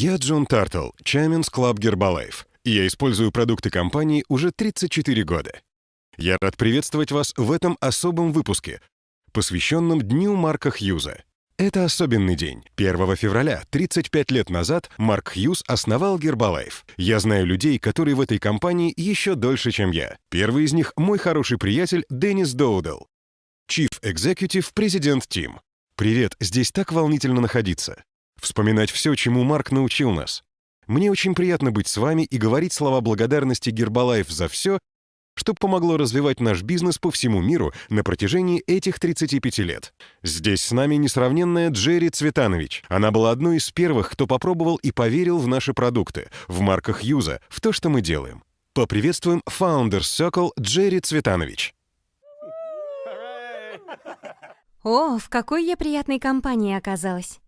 Я Джон Тартл, Chairman's Club Herbalife, и я использую продукты компании уже 34 года. Я рад приветствовать вас в этом особом выпуске, посвященном Дню Марка Хьюза. Это особенный день. 1 февраля, 35 лет назад, Марк Хьюз основал Herbalife. Я знаю людей, которые в этой компании еще дольше, чем я. Первый из них — мой хороший приятель Деннис Доудел, Chief Executive President Team. Привет, здесь так волнительно находиться. Вспоминать все, чему Марк научил нас. Мне очень приятно быть с вами и говорить слова благодарности Herbalife за все, что помогло развивать наш бизнес по всему миру на протяжении этих 35 лет. Здесь с нами несравненная Джерри Цветанович. Она была одной из первых, кто попробовал и поверил в наши продукты, в Марка Хьюза, в то, что мы делаем. Поприветствуем Founders Circle Джерри Цветанович. О, в какой я приятной компании оказалась.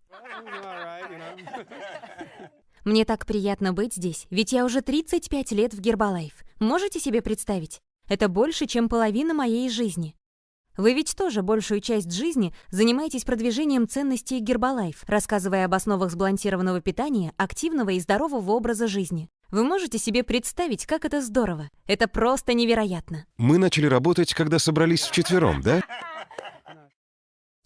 Мне так приятно быть здесь, ведь я уже 35 лет в Herbalife. Можете себе представить? Это больше, чем половина моей жизни. Вы ведь тоже большую часть жизни занимаетесь продвижением ценностей Herbalife, рассказывая об основах сбалансированного питания, активного и здорового образа жизни. Вы можете себе представить, как это здорово? Это просто невероятно. Мы начали работать, когда собрались вчетвером, да?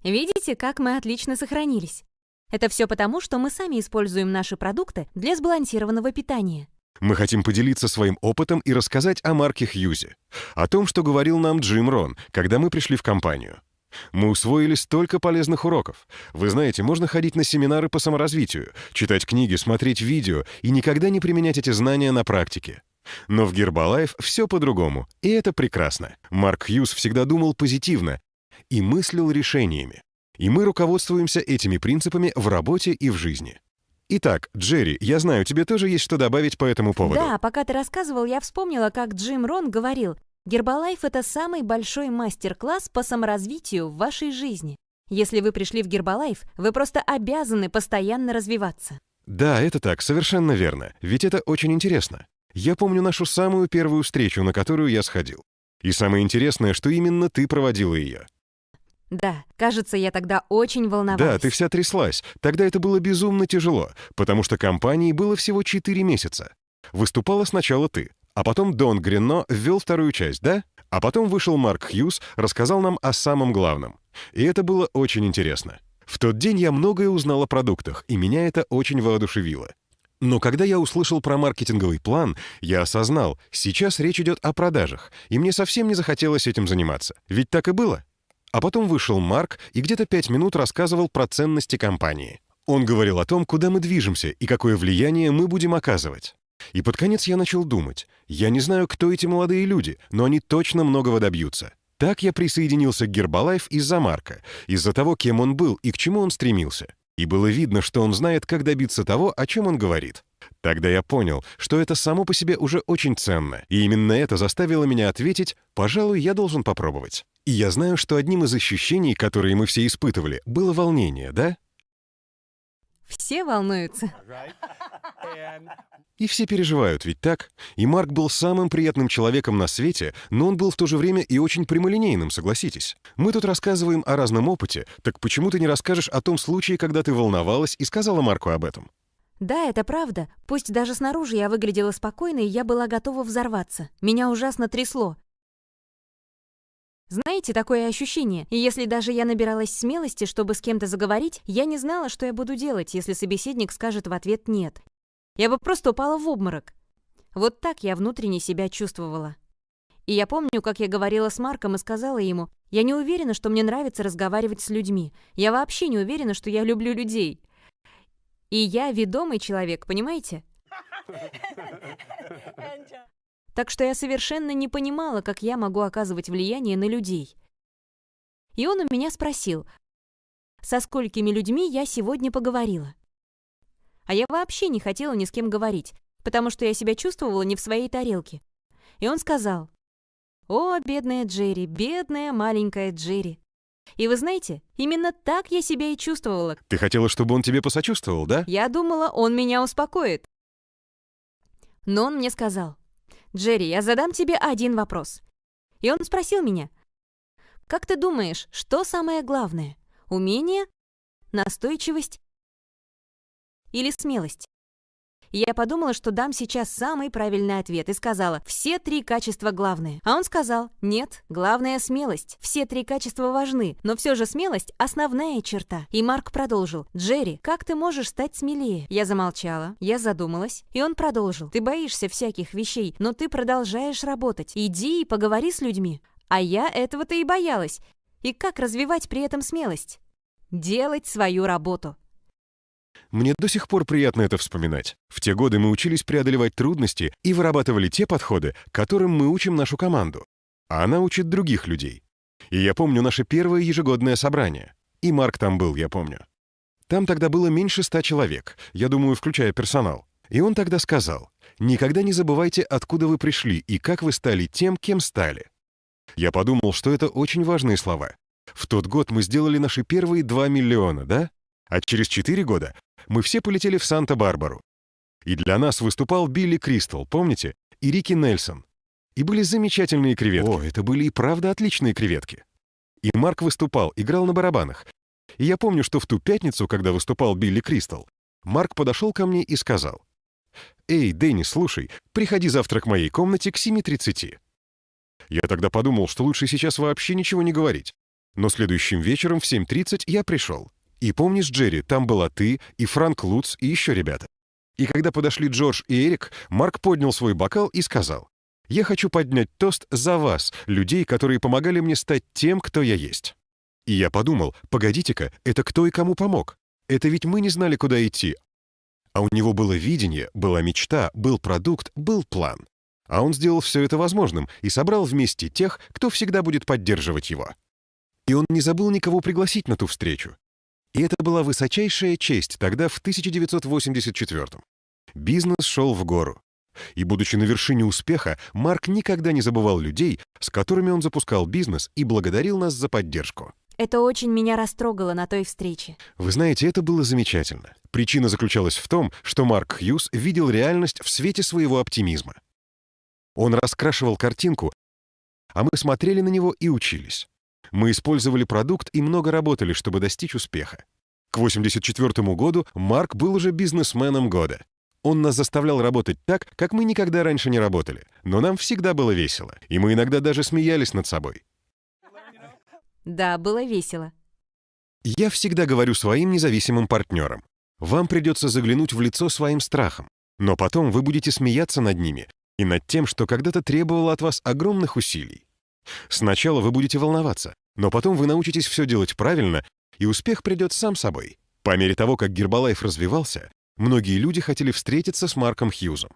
Видите, как мы отлично сохранились? Это все потому, что мы сами используем наши продукты для сбалансированного питания. Мы хотим поделиться своим опытом и рассказать о Марке Хьюзе, о том, что говорил нам Джим Рон, когда мы пришли в компанию. Мы усвоили столько полезных уроков. Вы знаете, можно ходить на семинары по саморазвитию, читать книги, смотреть видео и никогда не применять эти знания на практике. Но в Herbalife все по-другому, и это прекрасно. Марк Хьюз всегда думал позитивно и мыслил решениями. И мы руководствуемся этими принципами в работе и в жизни. Итак, Джерри, я знаю, тебе тоже есть что добавить по этому поводу. Да, пока ты рассказывал, я вспомнила, как Джим Рон говорил: Herbalife — это самый большой мастер-класс по саморазвитию в вашей жизни. Если вы пришли в Herbalife, вы просто обязаны постоянно развиваться. Да, это так, совершенно верно. Ведь это очень интересно. Я помню нашу самую первую встречу, на которую я сходил. И самое интересное, что именно ты проводила ее. Да, кажется, я тогда очень волновалась. Да, ты вся тряслась. Тогда это было безумно тяжело, потому что компании было всего 4 месяца. Выступала сначала ты, а потом Дон Грено ввел вторую часть, да? А потом вышел Марк Хьюз, рассказал нам о самом главном. И это было очень интересно. В тот день я многое узнал о продуктах, и меня это очень воодушевило. Но когда я услышал про маркетинговый план, я осознал, сейчас речь идет о продажах, и мне совсем не захотелось этим заниматься. Ведь так и было. А потом вышел Марк и где-то 5 минут рассказывал про ценности компании. Он говорил о том, куда мы движемся и какое влияние мы будем оказывать. И под конец я начал думать. Я не знаю, кто эти молодые люди, но они точно многого добьются. Так я присоединился к Herbalife из-за Марка, из-за того, кем он был и к чему он стремился. И было видно, что он знает, как добиться того, о чем он говорит. Тогда я понял, что это само по себе уже очень ценно, и именно это заставило меня ответить: «Пожалуй, я должен попробовать». И я знаю, что одним из ощущений, которые мы все испытывали, было волнение, да? Все волнуются. И все переживают, ведь так? И Марк был самым приятным человеком на свете, но он был в то же время и очень прямолинейным, согласитесь. Мы тут рассказываем о разном опыте, так почему ты не расскажешь о том случае, когда ты волновалась и сказала Марку об этом? Да, это правда. Пусть даже снаружи я выглядела спокойной, я была готова взорваться. Меня ужасно трясло. Знаете, такое ощущение. И если даже я набиралась смелости, чтобы с кем-то заговорить, я не знала, что я буду делать, если собеседник скажет в ответ «нет». Я бы просто упала в обморок. Вот так я внутренне себя чувствовала. И я помню, как я говорила с Марком и сказала ему: «Я не уверена, что мне нравится разговаривать с людьми. Я вообще не уверена, что я люблю людей. И я ведомый человек, понимаете?» Так что я совершенно не понимала, как я могу оказывать влияние на людей. И он у меня спросил, со сколькими людьми я сегодня поговорила. А я вообще не хотела ни с кем говорить, потому что я себя чувствовала не в своей тарелке. И он сказал: «О, бедная Джерри, бедная маленькая Джерри». И вы знаете, именно так я себя и чувствовала. Ты хотела, чтобы он тебе посочувствовал, да? Я думала, он меня успокоит. Но он мне сказал: «Джерри, я задам тебе один вопрос». И он спросил меня: «Как ты думаешь, что самое главное? Умение, настойчивость или смелость?» И я подумала, что дам сейчас самый правильный ответ, и сказала: все 3 качества главные. А он сказал: нет, главное — смелость. Все 3 качества важны, но все же смелость — основная черта. И Марк продолжил: Джерри, как ты можешь стать смелее? Я замолчала, я задумалась, и он продолжил: ты боишься всяких вещей, но ты продолжаешь работать. Иди и поговори с людьми. А я этого-то и боялась. И как развивать при этом смелость? Делать свою работу. Мне до сих пор приятно это вспоминать. В те годы мы учились преодолевать трудности и вырабатывали те подходы, которым мы учим нашу команду. А она учит других людей. И я помню наше первое ежегодное собрание. И Марк там был, я помню. Там тогда было меньше 100 человек, я думаю, включая персонал. И он тогда сказал: «Никогда не забывайте, откуда вы пришли и как вы стали тем, кем стали». Я подумал, что это очень важные слова. В тот год мы сделали наши первые 2 миллиона, да? А через 4 года мы все полетели в Санта-Барбару. И для нас выступал Билли Кристал, помните? И Рики Нельсон. И были замечательные креветки. О, это были и правда отличные креветки. И Марк выступал, играл на барабанах. И я помню, что в ту пятницу, когда выступал Билли Кристал, Марк подошел ко мне и сказал: «Эй, Дэнни, слушай, приходи завтра к моей комнате к 7:30». Я тогда подумал, что лучше сейчас вообще ничего не говорить. Но следующим вечером в 7:30 я пришел. И помнишь, Джерри, там была ты, и Франк Лутц, и еще ребята. И когда подошли Джордж и Эрик, Марк поднял свой бокал и сказал: «Я хочу поднять тост за вас, людей, которые помогали мне стать тем, кто я есть». И я подумал: погодите-ка, это кто и кому помог? Это ведь мы не знали, куда идти. А у него было видение, была мечта, был продукт, был план. А он сделал все это возможным и собрал вместе тех, кто всегда будет поддерживать его. И он не забыл никого пригласить на ту встречу. И это была высочайшая честь тогда, в 1984-м. Бизнес шел в гору. И, будучи на вершине успеха, Марк никогда не забывал людей, с которыми он запускал бизнес, и благодарил нас за поддержку. Это очень меня растрогало на той встрече. Вы знаете, это было замечательно. Причина заключалась в том, что Марк Хьюз видел реальность в свете своего оптимизма. Он раскрашивал картинку, а мы смотрели на него и учились. Мы использовали продукт и много работали, чтобы достичь успеха. К 1984 году Марк был уже бизнесменом года. Он нас заставлял работать так, как мы никогда раньше не работали. Но нам всегда было весело, и мы иногда даже смеялись над собой. Да, было весело. Я всегда говорю своим независимым партнерам: вам придется заглянуть в лицо своим страхам, но потом вы будете смеяться над ними и над тем, что когда-то требовало от вас огромных усилий. Сначала вы будете волноваться, но потом вы научитесь все делать правильно, и успех придет сам собой. По мере того, как Гербалайф развивался, многие люди хотели встретиться с Марком Хьюзом.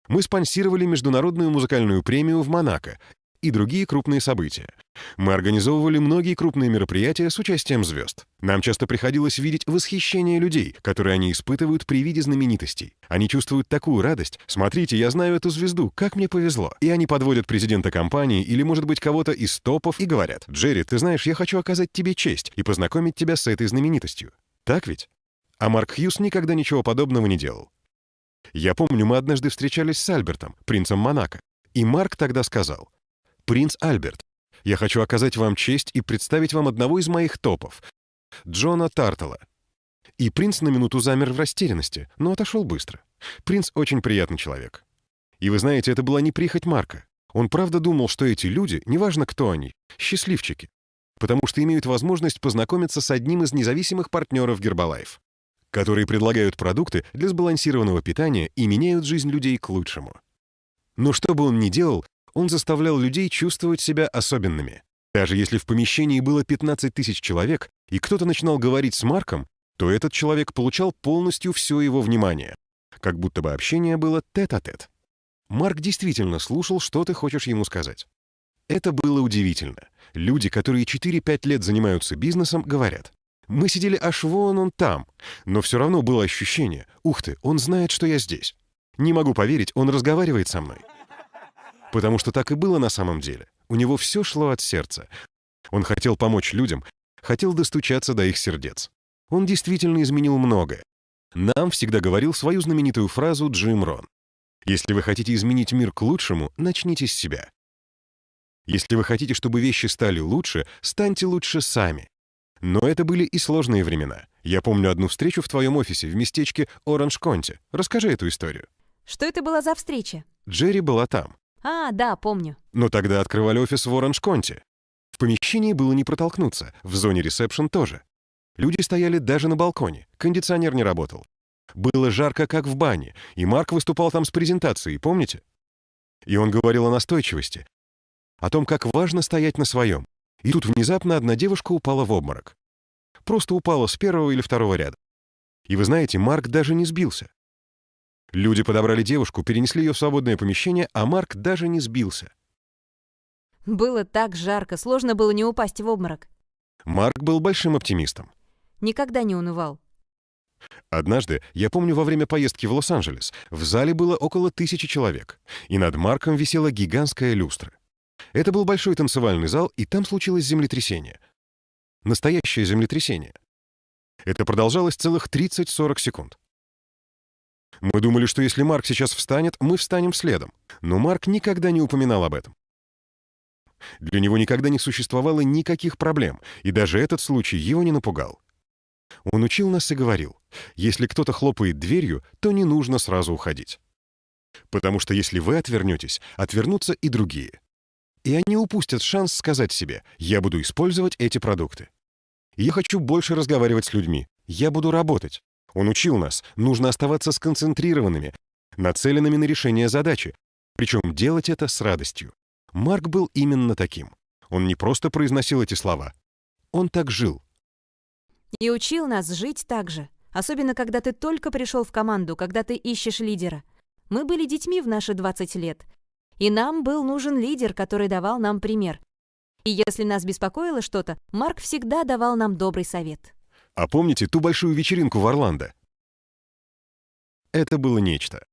Мы спонсировали международную музыкальную премию в Монако и другие крупные события. Мы организовывали многие крупные мероприятия с участием звезд. Нам часто приходилось видеть восхищение людей, которые они испытывают при виде знаменитостей. Они чувствуют такую радость: «Смотрите, я знаю эту звезду, как мне повезло». И они подводят президента компании или, может быть, кого-то из топов и говорят: «Джерри, ты знаешь, я хочу оказать тебе честь и познакомить тебя с этой знаменитостью». Так ведь? А Марк Хьюз никогда ничего подобного не делал. Я помню, мы однажды встречались с Альбертом, принцем Монако, и Марк тогда сказал: «Принц Альберт, я хочу оказать вам честь и представить вам одного из моих топов, Джона Тартала». И принц на минуту замер в растерянности, но отошел быстро. Принц очень приятный человек. И вы знаете, это была не прихоть Марка. Он правда думал, что эти люди, неважно кто они, счастливчики, потому что имеют возможность познакомиться с одним из независимых партнеров Гербалайф, которые предлагают продукты для сбалансированного питания и меняют жизнь людей к лучшему. Но что бы он ни делал, он заставлял людей чувствовать себя особенными. Даже если в помещении было 15 тысяч человек, и кто-то начинал говорить с Марком, то этот человек получал полностью все его внимание, как будто бы общение было тет-а-тет. Марк действительно слушал, что ты хочешь ему сказать. Это было удивительно. Люди, которые 4-5 лет занимаются бизнесом, говорят: «Мы сидели аж вон он там», но все равно было ощущение: «Ух ты, он знает, что я здесь. Не могу поверить, он разговаривает со мной». Потому что так и было на самом деле. У него все шло от сердца. Он хотел помочь людям, хотел достучаться до их сердец. Он действительно изменил многое. Нам всегда говорил свою знаменитую фразу Джим Рон: «Если вы хотите изменить мир к лучшему, начните с себя. Если вы хотите, чтобы вещи стали лучше, станьте лучше сами». Но это были и сложные времена. Я помню одну встречу в твоем офисе в местечке Оранж-Конти. Расскажи эту историю. Что это была за встреча? Джерри была там. А, да, помню. Но тогда открывали офис в Оранж-Конти. В помещении было не протолкнуться, в зоне ресепшн тоже. Люди стояли даже на балконе, кондиционер не работал. Было жарко, как в бане, и Марк выступал там с презентацией, помните? И он говорил о настойчивости, о том, как важно стоять на своем. И тут внезапно одна девушка упала в обморок. Просто упала с первого или второго ряда. И вы знаете, Марк даже не сбился. Люди подобрали девушку, перенесли ее в свободное помещение, а Марк даже не сбился. Было так жарко, сложно было не упасть в обморок. Марк был большим оптимистом. Никогда не унывал. Однажды, я помню, во время поездки в Лос-Анджелес, в зале было около 1000 человек, и над Марком висела гигантская люстра. Это был большой танцевальный зал, и там случилось землетрясение. Настоящее землетрясение. Это продолжалось целых 30-40 секунд. Мы думали, что если Марк сейчас встанет, мы встанем следом. Но Марк никогда не упоминал об этом. Для него никогда не существовало никаких проблем, и даже этот случай его не напугал. Он учил нас и говорил, если кто-то хлопает дверью, то не нужно сразу уходить. Потому что если вы отвернетесь, отвернутся и другие. И они упустят шанс сказать себе, я буду использовать эти продукты. Я хочу больше разговаривать с людьми, я буду работать. Он учил нас, нужно оставаться сконцентрированными, нацеленными на решение задачи, причем делать это с радостью. Марк был именно таким. Он не просто произносил эти слова, он так жил. И учил нас жить так же. Особенно, когда ты только пришел в команду, когда ты ищешь лидера. Мы были детьми в наши 20 лет. И нам был нужен лидер, который давал нам пример. И если нас беспокоило что-то, Марк всегда давал нам добрый совет. А помните ту большую вечеринку в Орландо? Это было нечто.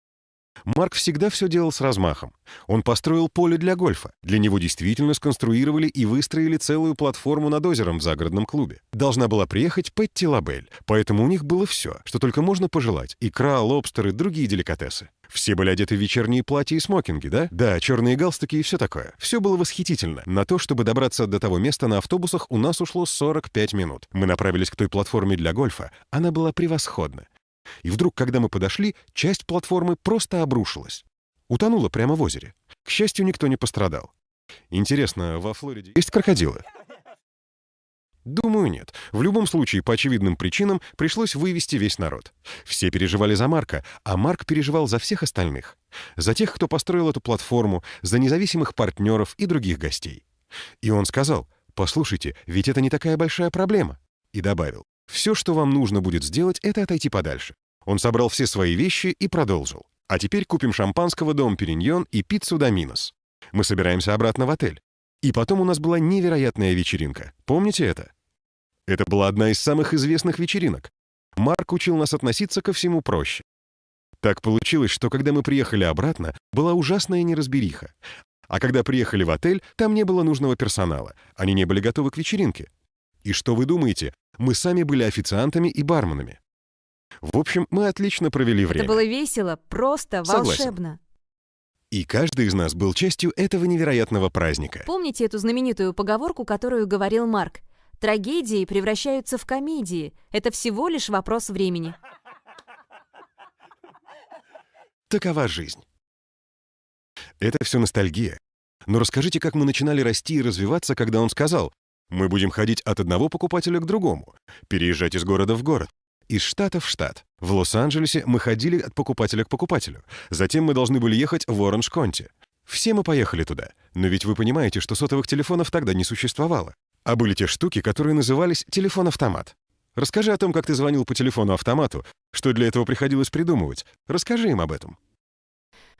Марк всегда все делал с размахом. Он построил поле для гольфа. Для него действительно сконструировали и выстроили целую платформу над озером в загородном клубе. Должна была приехать Пэтти Лабель, поэтому у них было все, что только можно пожелать. Икра, лобстеры, другие деликатесы. Все были одеты в вечерние платья и смокинги, да? Да, черные галстуки и все такое. Все было восхитительно. На то, чтобы добраться до того места на автобусах, у нас ушло 45 минут. Мы направились к той платформе для гольфа. Она была превосходна. И вдруг, когда мы подошли, часть платформы просто обрушилась. Утонула прямо в озере. К счастью, никто не пострадал. Интересно, во Флориде есть крокодилы? Думаю, нет. В любом случае, по очевидным причинам, пришлось вывести весь народ. Все переживали за Марка, а Марк переживал за всех остальных. За тех, кто построил эту платформу, за независимых партнеров и других гостей. И он сказал, послушайте, ведь это не такая большая проблема. И добавил, все, что вам нужно будет сделать, это отойти подальше. Он собрал все свои вещи и продолжил. А теперь купим шампанского Дом Периньон и пиццу Доминос. Мы собираемся обратно в отель. И потом у нас была невероятная вечеринка. Помните это? Это была одна из самых известных вечеринок. Марк учил нас относиться ко всему проще. Так получилось, что когда мы приехали обратно, была ужасная неразбериха. А когда приехали в отель, там не было нужного персонала. Они не были готовы к вечеринке. И что вы думаете? Мы сами были официантами и барменами. В общем, мы отлично провели время. Это было весело, просто волшебно. И каждый из нас был частью этого невероятного праздника. Помните эту знаменитую поговорку, которую говорил Марк? Трагедии превращаются в комедии. Это всего лишь вопрос времени. Такова жизнь. Это все ностальгия. Но расскажите, как мы начинали расти и развиваться, когда он сказал, мы будем ходить от одного покупателя к другому, переезжать из города в город, из штата в штат. В Лос-Анджелесе мы ходили от покупателя к покупателю. Затем мы должны были ехать в Оранж-Конти. Все мы поехали туда. Но ведь вы понимаете, что сотовых телефонов тогда не существовало. А были те штуки, которые назывались телефон-автомат. Расскажи о том, как ты звонил по телефону-автомату, что для этого приходилось придумывать. Расскажи им об этом.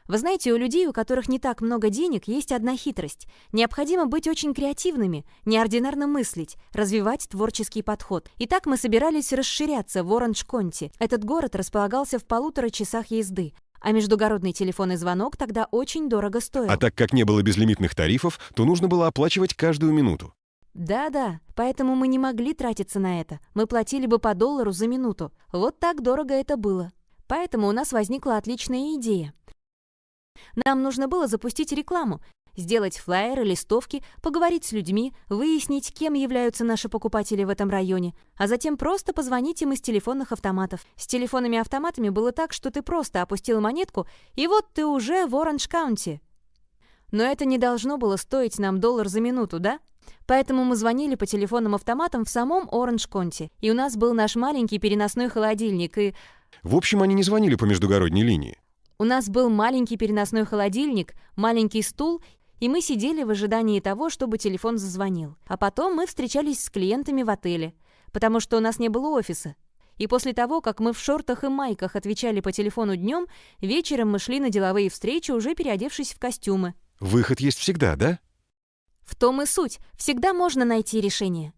Вы знаете, у людей, у которых не так много денег, есть одна хитрость. Необходимо быть очень креативными, неординарно мыслить, развивать творческий подход. Итак, мы собирались расширяться в Оранж-Конти. Этот город располагался в 1,5 часах езды, а междугородный телефонный звонок тогда очень дорого стоил. А так как не было безлимитных тарифов, то нужно было оплачивать каждую минуту. Да, поэтому мы не могли тратиться на это. Мы платили бы по $1 за минуту. Вот так дорого это было. Поэтому у нас возникла отличная идея. Нам нужно было запустить рекламу. сделать флаеры, листовки, поговорить с людьми, выяснить, кем являются наши покупатели в этом районе, а затем просто позвонить им из телефонных автоматов. С телефонами-автоматами было так, что ты просто опустил монетку, и вот ты уже в Оранж-Каунти. Но это не должно было стоить нам $1 за минуту, да? Поэтому мы звонили по телефонным автоматам в самом Оранж-Каунти, и у нас был наш маленький переносной холодильник, и... В общем, они не звонили по междугородней линии. У нас был маленький переносной холодильник, маленький стул, и мы сидели в ожидании того, чтобы телефон зазвонил. А потом мы встречались с клиентами в отеле, потому что у нас не было офиса. И после того, как мы в шортах и майках отвечали по телефону днем, вечером мы шли на деловые встречи, уже переодевшись в костюмы. Выход есть всегда, да? В том и суть. Всегда можно найти решение.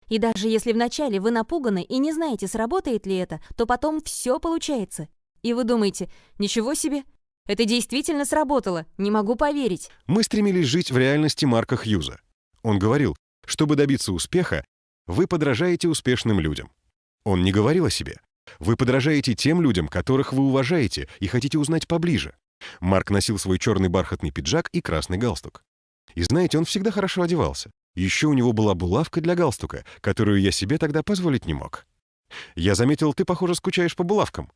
И даже если вначале вы напуганы и не знаете, сработает ли это, то потом все получается. И вы думаете, ничего себе, это действительно сработало, не могу поверить. Мы стремились жить в реальности Марка Хьюза. Он говорил, чтобы добиться успеха, вы подражаете успешным людям. Он не говорил о себе. Вы подражаете тем людям, которых вы уважаете и хотите узнать поближе. Марк носил свой черный бархатный пиджак и красный галстук. И знаете, он всегда хорошо одевался. Еще у него была булавка для галстука, которую я себе тогда позволить не мог. Я заметил, ты, похоже, скучаешь по булавкам.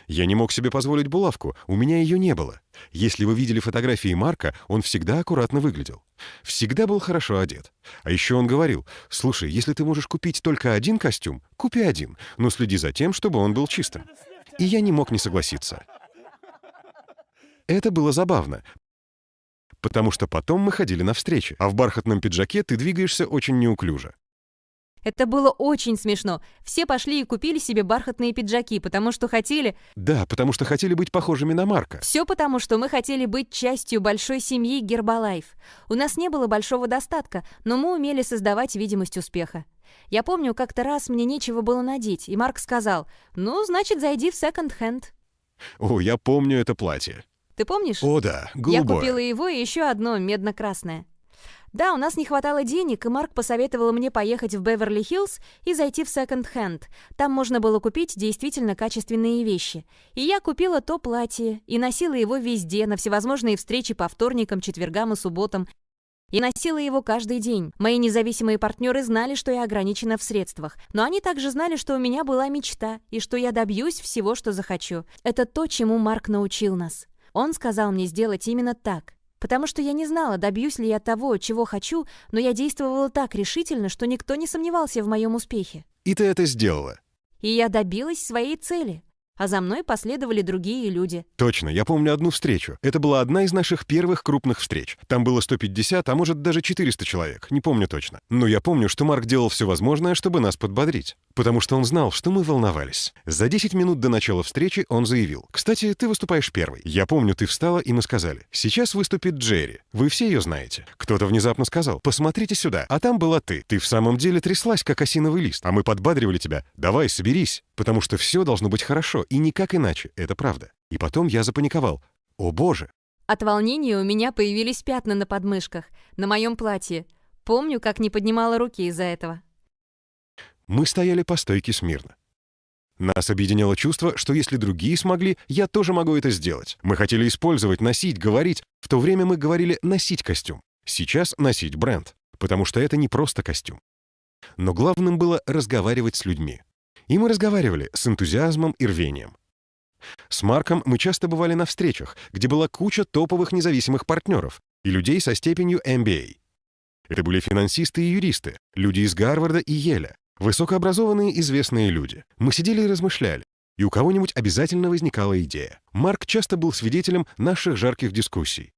Я не мог себе позволить булавку, у меня ее не было. Если вы видели фотографии Марка, он всегда аккуратно выглядел. Всегда был хорошо одет. А еще он говорил, слушай, если ты можешь купить только один костюм, купи один, но следи за тем, чтобы он был чистым. И я не мог не согласиться. Это было забавно, потому что потом мы ходили на встречи, а в бархатном пиджаке ты двигаешься очень неуклюже. Это было очень смешно. Все пошли и купили себе бархатные пиджаки, потому что хотели... Да, потому что хотели быть похожими на Марка. Все потому, что мы хотели быть частью большой семьи Гербалайф. У нас не было большого достатка, но мы умели создавать видимость успеха. Я помню, как-то раз мне нечего было надеть, и Марк сказал, ну, значит, зайди в секонд-хенд. О, я помню это платье. Ты помнишь? О, да, голубое. Я купила его и еще одно медно-красное. Да, у нас не хватало денег, и Марк посоветовал мне поехать в Беверли-Хиллз и зайти в секонд-хенд. Там можно было купить действительно качественные вещи. И я купила то платье и носила его везде, на всевозможные встречи по вторникам, четвергам и субботам. И носила его каждый день. Мои независимые партнеры знали, что я ограничена в средствах, но они также знали, что у меня была мечта, и что я добьюсь всего, что захочу. Это то, чему Марк научил нас. Он сказал мне сделать именно так. Потому что я не знала, добьюсь ли я того, чего хочу, но я действовала так решительно, что никто не сомневался в моем успехе. И ты это сделала. И я добилась своей цели. А за мной последовали другие люди. Точно, я помню одну встречу. Это была одна из наших первых крупных встреч. Там было 150, а может даже 400 человек, не помню точно. Но я помню, что Марк делал все возможное, чтобы нас подбодрить. Потому что он знал, что мы волновались. За 10 минут до начала встречи он заявил: «Кстати, ты выступаешь первый. Я помню, ты встала, и мы сказали: сейчас выступит Джерри. Вы все ее знаете». Кто-то внезапно сказал: «Посмотрите сюда». А там была ты. Ты в самом деле тряслась, как осиновый лист. А мы подбадривали тебя: «Давай, соберись». Потому что все должно быть хорошо, и никак иначе. Это правда. И потом я запаниковал. О боже! От волнения у меня появились пятна на подмышках, на моем платье. Помню, как не поднимала руки из-за этого. Мы стояли по стойке смирно. Нас объединяло чувство, что если другие смогли, я тоже могу это сделать. Мы хотели использовать, носить, говорить. В то время мы говорили «носить костюм». Сейчас носить бренд, потому что это не просто костюм. Но главным было разговаривать с людьми. И мы разговаривали с энтузиазмом и рвением. С Марком мы часто бывали на встречах, где была куча топовых независимых партнеров и людей со степенью MBA. Это были финансисты и юристы, люди из Гарварда и Йеля, высокообразованные известные люди. Мы сидели и размышляли, и у кого-нибудь обязательно возникала идея. Марк часто был свидетелем наших жарких дискуссий.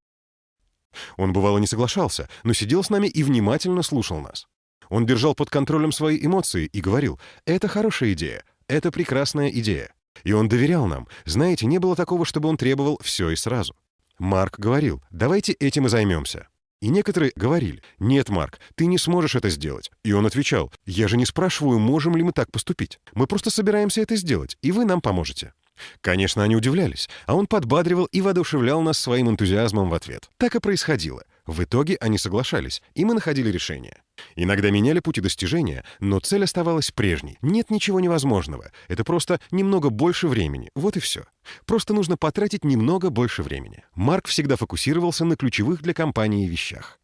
Он бывало не соглашался, но сидел с нами и внимательно слушал нас. Он держал под контролем свои эмоции и говорил: «Это хорошая идея, это прекрасная идея». И он доверял нам. Знаете, не было такого, чтобы он требовал все и сразу. Марк говорил: «Давайте этим и займемся». И некоторые говорили: «Нет, Марк, ты не сможешь это сделать». И он отвечал: «Я же не спрашиваю, можем ли мы так поступить. Мы просто собираемся это сделать, и вы нам поможете». Конечно, они удивлялись, а он подбадривал и воодушевлял нас своим энтузиазмом в ответ. Так и происходило. В итоге они соглашались, и мы находили решение. Иногда меняли пути достижения, но цель оставалась прежней. Нет ничего невозможного. Это просто немного больше времени. Вот и все. Просто нужно потратить немного больше времени. Марк всегда фокусировался на ключевых для компании вещах.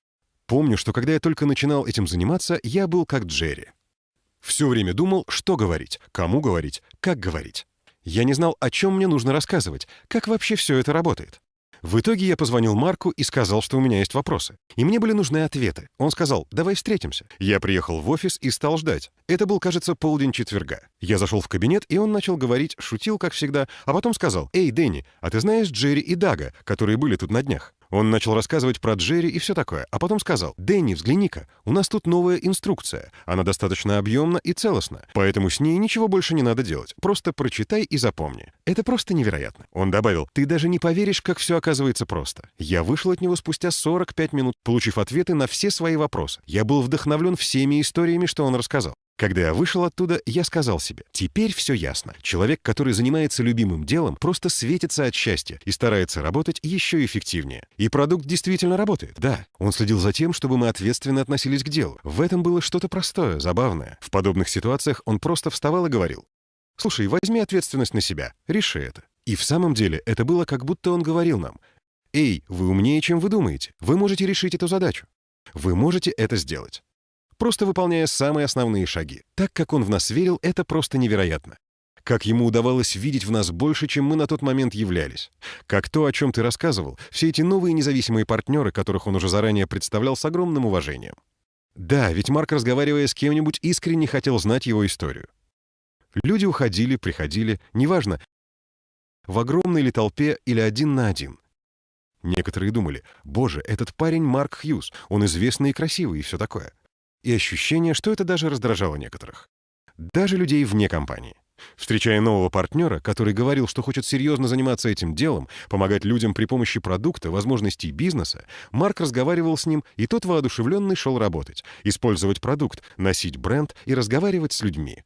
Помню, что когда я только начинал этим заниматься, я был как Джерри. Все время думал, что говорить, кому говорить, как говорить. Я не знал, о чем мне нужно рассказывать, как вообще все это работает. В итоге я позвонил Марку и сказал, что у меня есть вопросы. И мне были нужны ответы. Он сказал: «Давай встретимся». Я приехал в офис и стал ждать. Это был, кажется, полдень четверга. Я зашел в кабинет, и он начал говорить, шутил, как всегда, а потом сказал: «Эй, Дэнни, а ты знаешь Джерри и Дага, которые были тут на днях?» Он начал рассказывать про Джерри и все такое, а потом сказал: «Дэнни, взгляни-ка, у нас тут новая инструкция. Она достаточно объемна и целостна, поэтому с ней ничего больше не надо делать. Просто прочитай и запомни. Это просто невероятно». Он добавил: «Ты даже не поверишь, как все оказывается просто». Я вышел от него спустя 45 минут, получив ответы на все свои вопросы. Я был вдохновлен всеми историями, что он рассказал. Когда я вышел оттуда, я сказал себе: теперь все ясно. Человек, который занимается любимым делом, просто светится от счастья и старается работать еще эффективнее. И продукт действительно работает. Да, он следил за тем, чтобы мы ответственно относились к делу. В этом было что-то простое, забавное. В подобных ситуациях он просто вставал и говорил: «Слушай, возьми ответственность на себя, реши это». И в самом деле это было, как будто он говорил нам: «Эй, вы умнее, чем вы думаете. Вы можете решить эту задачу. Вы можете это сделать». Просто выполняя самые основные шаги. Так как он в нас верил, это просто невероятно. Как ему удавалось видеть в нас больше, чем мы на тот момент являлись. Как то, о чем ты рассказывал, все эти новые независимые партнеры, которых он уже заранее представлял с огромным уважением. Да, ведь Марк, разговаривая с кем-нибудь, искренне хотел знать его историю. Люди уходили, приходили, неважно, в огромной ли толпе или один на один. Некоторые думали: «Боже, этот парень Марк Хьюз, он известный и красивый, и все такое». И ощущение, что это даже раздражало некоторых. Даже людей вне компании. Встречая нового партнера, который говорил, что хочет серьезно заниматься этим делом, помогать людям при помощи продукта, возможностей бизнеса, Марк разговаривал с ним, и тот воодушевленный шел работать, использовать продукт, носить бренд и разговаривать с людьми.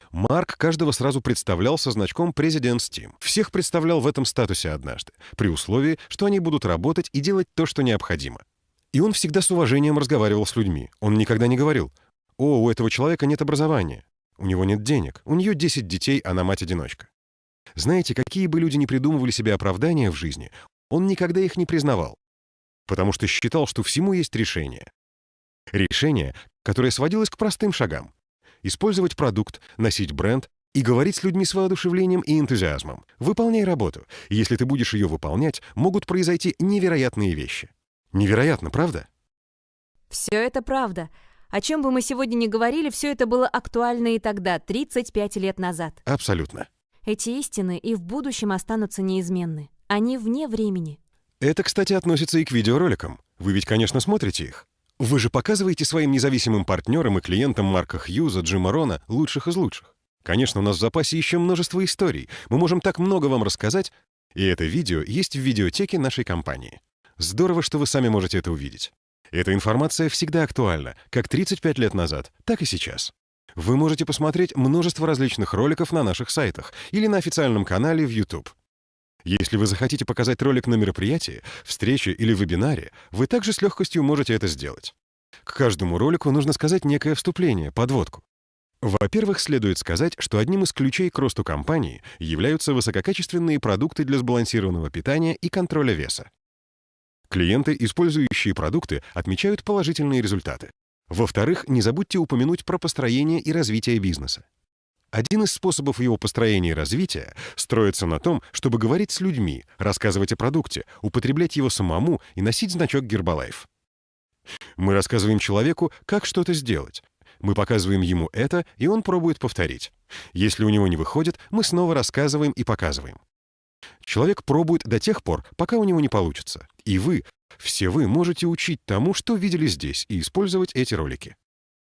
Марк каждого сразу представлял со значком President's Team. Всех представлял в этом статусе однажды, при условии, что они будут работать и делать то, что необходимо. И он всегда с уважением разговаривал с людьми. Он никогда не говорил: «О, у этого человека нет образования, у него нет денег, у нее 10 детей, она мать-одиночка». Знаете, какие бы люди ни придумывали себе оправдания в жизни, он никогда их не признавал, потому что считал, что всему есть решение. Решение, которое сводилось к простым шагам. Использовать продукт, носить бренд и говорить с людьми с воодушевлением и энтузиазмом. Выполняй работу, и если ты будешь ее выполнять, могут произойти невероятные вещи. Невероятно, правда? Все это правда. О чем бы мы сегодня ни говорили, все это было актуально и тогда, 35 лет назад. Абсолютно. Эти истины и в будущем останутся неизменны. Они вне времени. Это, кстати, относится и к видеороликам. Вы ведь, конечно, смотрите их. Вы же показываете своим независимым партнерам и клиентам Марка Хьюза, Джима Рона лучших из лучших. Конечно, у нас в запасе еще множество историй. Мы можем так много вам рассказать, и это видео есть в видеотеке нашей компании. Здорово, что вы сами можете это увидеть. Эта информация всегда актуальна, как 35 лет назад, так и сейчас. Вы можете посмотреть множество различных роликов на наших сайтах или на официальном канале в YouTube. Если вы захотите показать ролик на мероприятии, встрече или вебинаре, вы также с легкостью можете это сделать. К каждому ролику нужно сказать некое вступление, подводку. Во-первых, следует сказать, что одним из ключей к росту компании являются высококачественные продукты для сбалансированного питания и контроля веса. Клиенты, использующие продукты, отмечают положительные результаты. Во-вторых, не забудьте упомянуть про построение и развитие бизнеса. Один из способов его построения и развития строится на том, чтобы говорить с людьми, рассказывать о продукте, употреблять его самому и носить значок Herbalife. Мы рассказываем человеку, как что-то сделать. Мы показываем ему это, и он пробует повторить. Если у него не выходит, мы снова рассказываем и показываем. Человек пробует до тех пор, пока у него не получится. И вы, все вы можете учить тому, что видели здесь, и использовать эти ролики.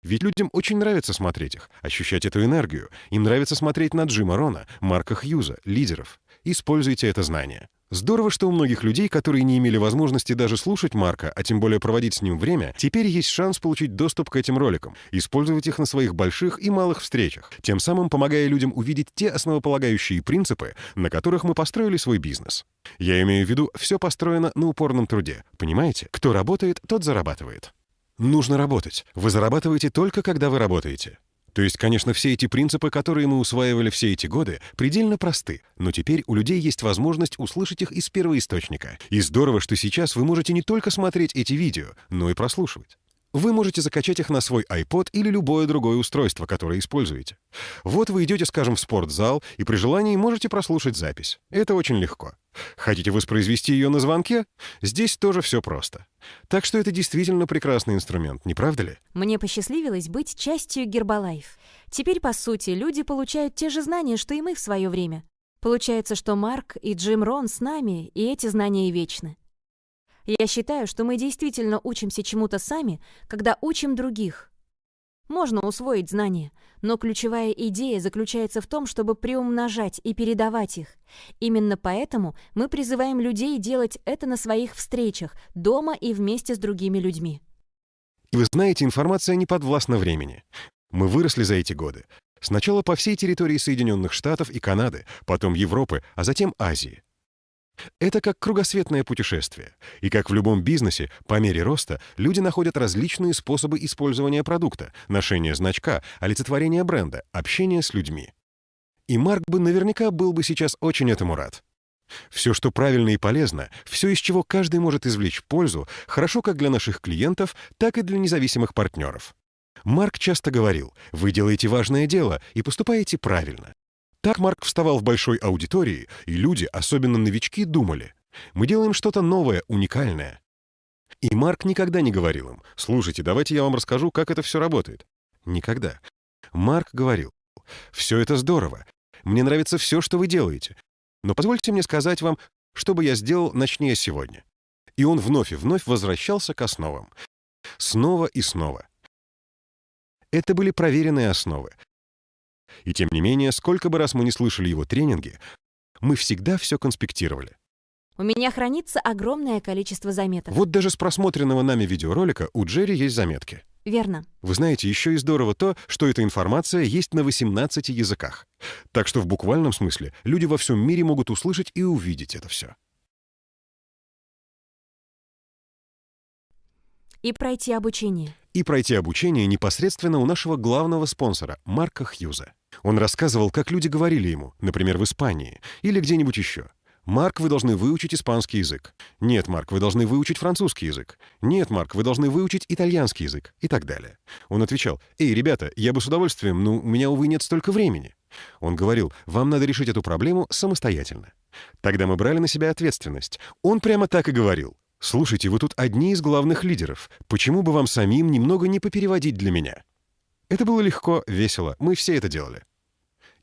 Ведь людям очень нравится смотреть их, ощущать эту энергию. Им нравится смотреть на Джима Рона, Марка Хьюза, лидеров. Используйте это знание. Здорово, что у многих людей, которые не имели возможности даже слушать Марка, а тем более проводить с ним время, теперь есть шанс получить доступ к этим роликам, использовать их на своих больших и малых встречах, тем самым помогая людям увидеть те основополагающие принципы, на которых мы построили свой бизнес. Я имею в виду, все построено на упорном труде. Понимаете? Кто работает, тот зарабатывает. Нужно работать. Вы зарабатываете только, когда вы работаете. То есть, конечно, все эти принципы, которые мы усваивали все эти годы, предельно просты, но теперь у людей есть возможность услышать их из первоисточника. И здорово, что сейчас вы можете не только смотреть эти видео, но и прослушивать. Вы можете закачать их на свой iPod или любое другое устройство, которое используете. Вот вы идете, скажем, в спортзал, и при желании можете прослушать запись. Это очень легко. Хотите воспроизвести ее на звонке? Здесь тоже все просто. Так что это действительно прекрасный инструмент, не правда ли? Мне посчастливилось быть частью Гербалайф. Теперь, по сути, люди получают те же знания, что и мы в свое время. Получается, что Марк и Джим Рон с нами, и эти знания вечны. Я считаю, что мы действительно учимся чему-то сами, когда учим других. Можно усвоить знания, но ключевая идея заключается в том, чтобы приумножать и передавать их. Именно поэтому мы призываем людей делать это на своих встречах, дома и вместе с другими людьми. И вы знаете, информация не подвластна времени. Мы выросли за эти годы. Сначала по всей территории Соединенных Штатов и Канады, потом Европы, а затем Азии. Это как кругосветное путешествие. И как в любом бизнесе, по мере роста люди находят различные способы использования продукта, ношения значка, олицетворения бренда, общения с людьми. И Марк бы наверняка был бы сейчас очень этому рад. Все, что правильно и полезно, все, из чего каждый может извлечь пользу, хорошо как для наших клиентов, так и для независимых партнеров. Марк часто говорил: «Вы делаете важное дело и поступаете правильно». Так Марк вставал в большой аудитории, и люди, особенно новички, думали: мы делаем что-то новое, уникальное. И Марк никогда не говорил им: слушайте, давайте я вам расскажу, как это все работает. Никогда. Марк говорил: все это здорово, мне нравится все, что вы делаете, но позвольте мне сказать вам, что бы я сделал, начни сегодня. И он вновь и вновь возвращался к основам. Снова и снова. Это были проверенные основы. И тем не менее, сколько бы раз мы не слышали его тренинги, мы всегда все конспектировали. У меня хранится огромное количество заметок. Вот даже с просмотренного нами видеоролика у Джерри есть заметки. Верно. Вы знаете, еще и здорово то, что эта информация есть на 18 языках. Так что в буквальном смысле люди во всем мире могут услышать и увидеть это все. И пройти обучение. И пройти обучение непосредственно у нашего главного спонсора, Марка Хьюза. Он рассказывал, как люди говорили ему, например, в Испании или где-нибудь еще: «Марк, вы должны выучить испанский язык». «Нет, Марк, вы должны выучить французский язык». «Нет, Марк, вы должны выучить итальянский язык» и так далее. Он отвечал: «Эй, ребята, я бы с удовольствием, но у меня, увы, нет столько времени». Он говорил: «Вам надо решить эту проблему самостоятельно». Тогда мы брали на себя ответственность. Он прямо так и говорил: «Слушайте, вы тут одни из главных лидеров. Почему бы вам самим немного не попереводить для меня?» Это было легко, весело. Мы все это делали.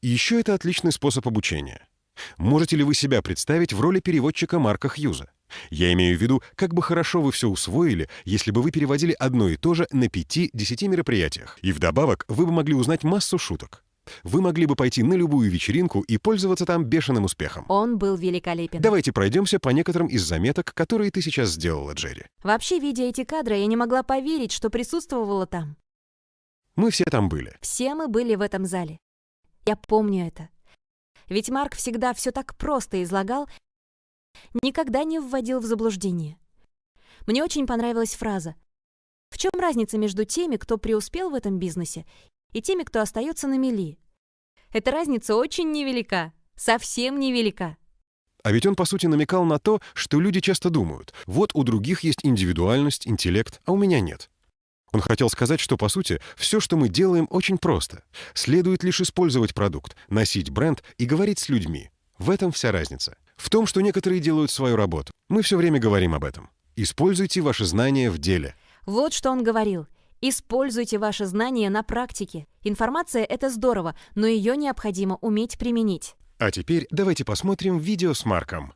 И еще это отличный способ обучения. Можете ли вы себя представить в роли переводчика Марка Хьюза? Я имею в виду, как бы хорошо вы все усвоили, если бы вы переводили одно и то же на 5-10 мероприятиях. И вдобавок вы бы могли узнать массу шуток. Вы могли бы пойти на любую вечеринку и пользоваться там бешеным успехом. Он был великолепен. Давайте пройдемся по некоторым из заметок, которые ты сейчас сделала, Джерри. Вообще, видя эти кадры, я не могла поверить, что присутствовала там. Мы все там были. Все мы были в этом зале. Я помню это. Ведь Марк всегда все так просто излагал, никогда не вводил в заблуждение. Мне очень понравилась фраза: «В чем разница между теми, кто преуспел в этом бизнесе, и теми, кто остается на мели? Эта разница очень невелика, совсем невелика». А ведь он, по сути, намекал на то, что люди часто думают: вот у других есть индивидуальность, интеллект, а у меня нет. Он хотел сказать, что, по сути, все, что мы делаем, очень просто. Следует лишь использовать продукт, носить бренд и говорить с людьми. В этом вся разница. В том, что некоторые делают свою работу. Мы все время говорим об этом. Используйте ваши знания в деле. Вот что он говорил. Используйте ваши знания на практике. Информация — это здорово, но ее необходимо уметь применить. А теперь давайте посмотрим видео с Марком.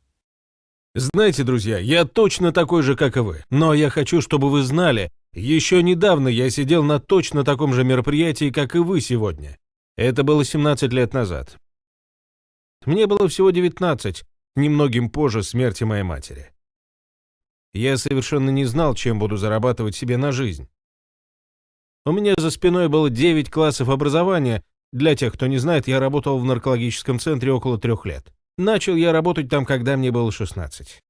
Знаете, друзья, я точно такой же, как и вы. Но я хочу, чтобы вы знали, еще недавно я сидел на точно таком же мероприятии, как и вы сегодня. Это было 17 лет назад. Мне было всего 19, немногим позже смерти моей матери. Я совершенно не знал, чем буду зарабатывать себе на жизнь. У меня за спиной было 9 классов образования. Для тех, кто не знает, я работал в наркологическом центре около 3 лет. Начал я работать там, когда мне было 16.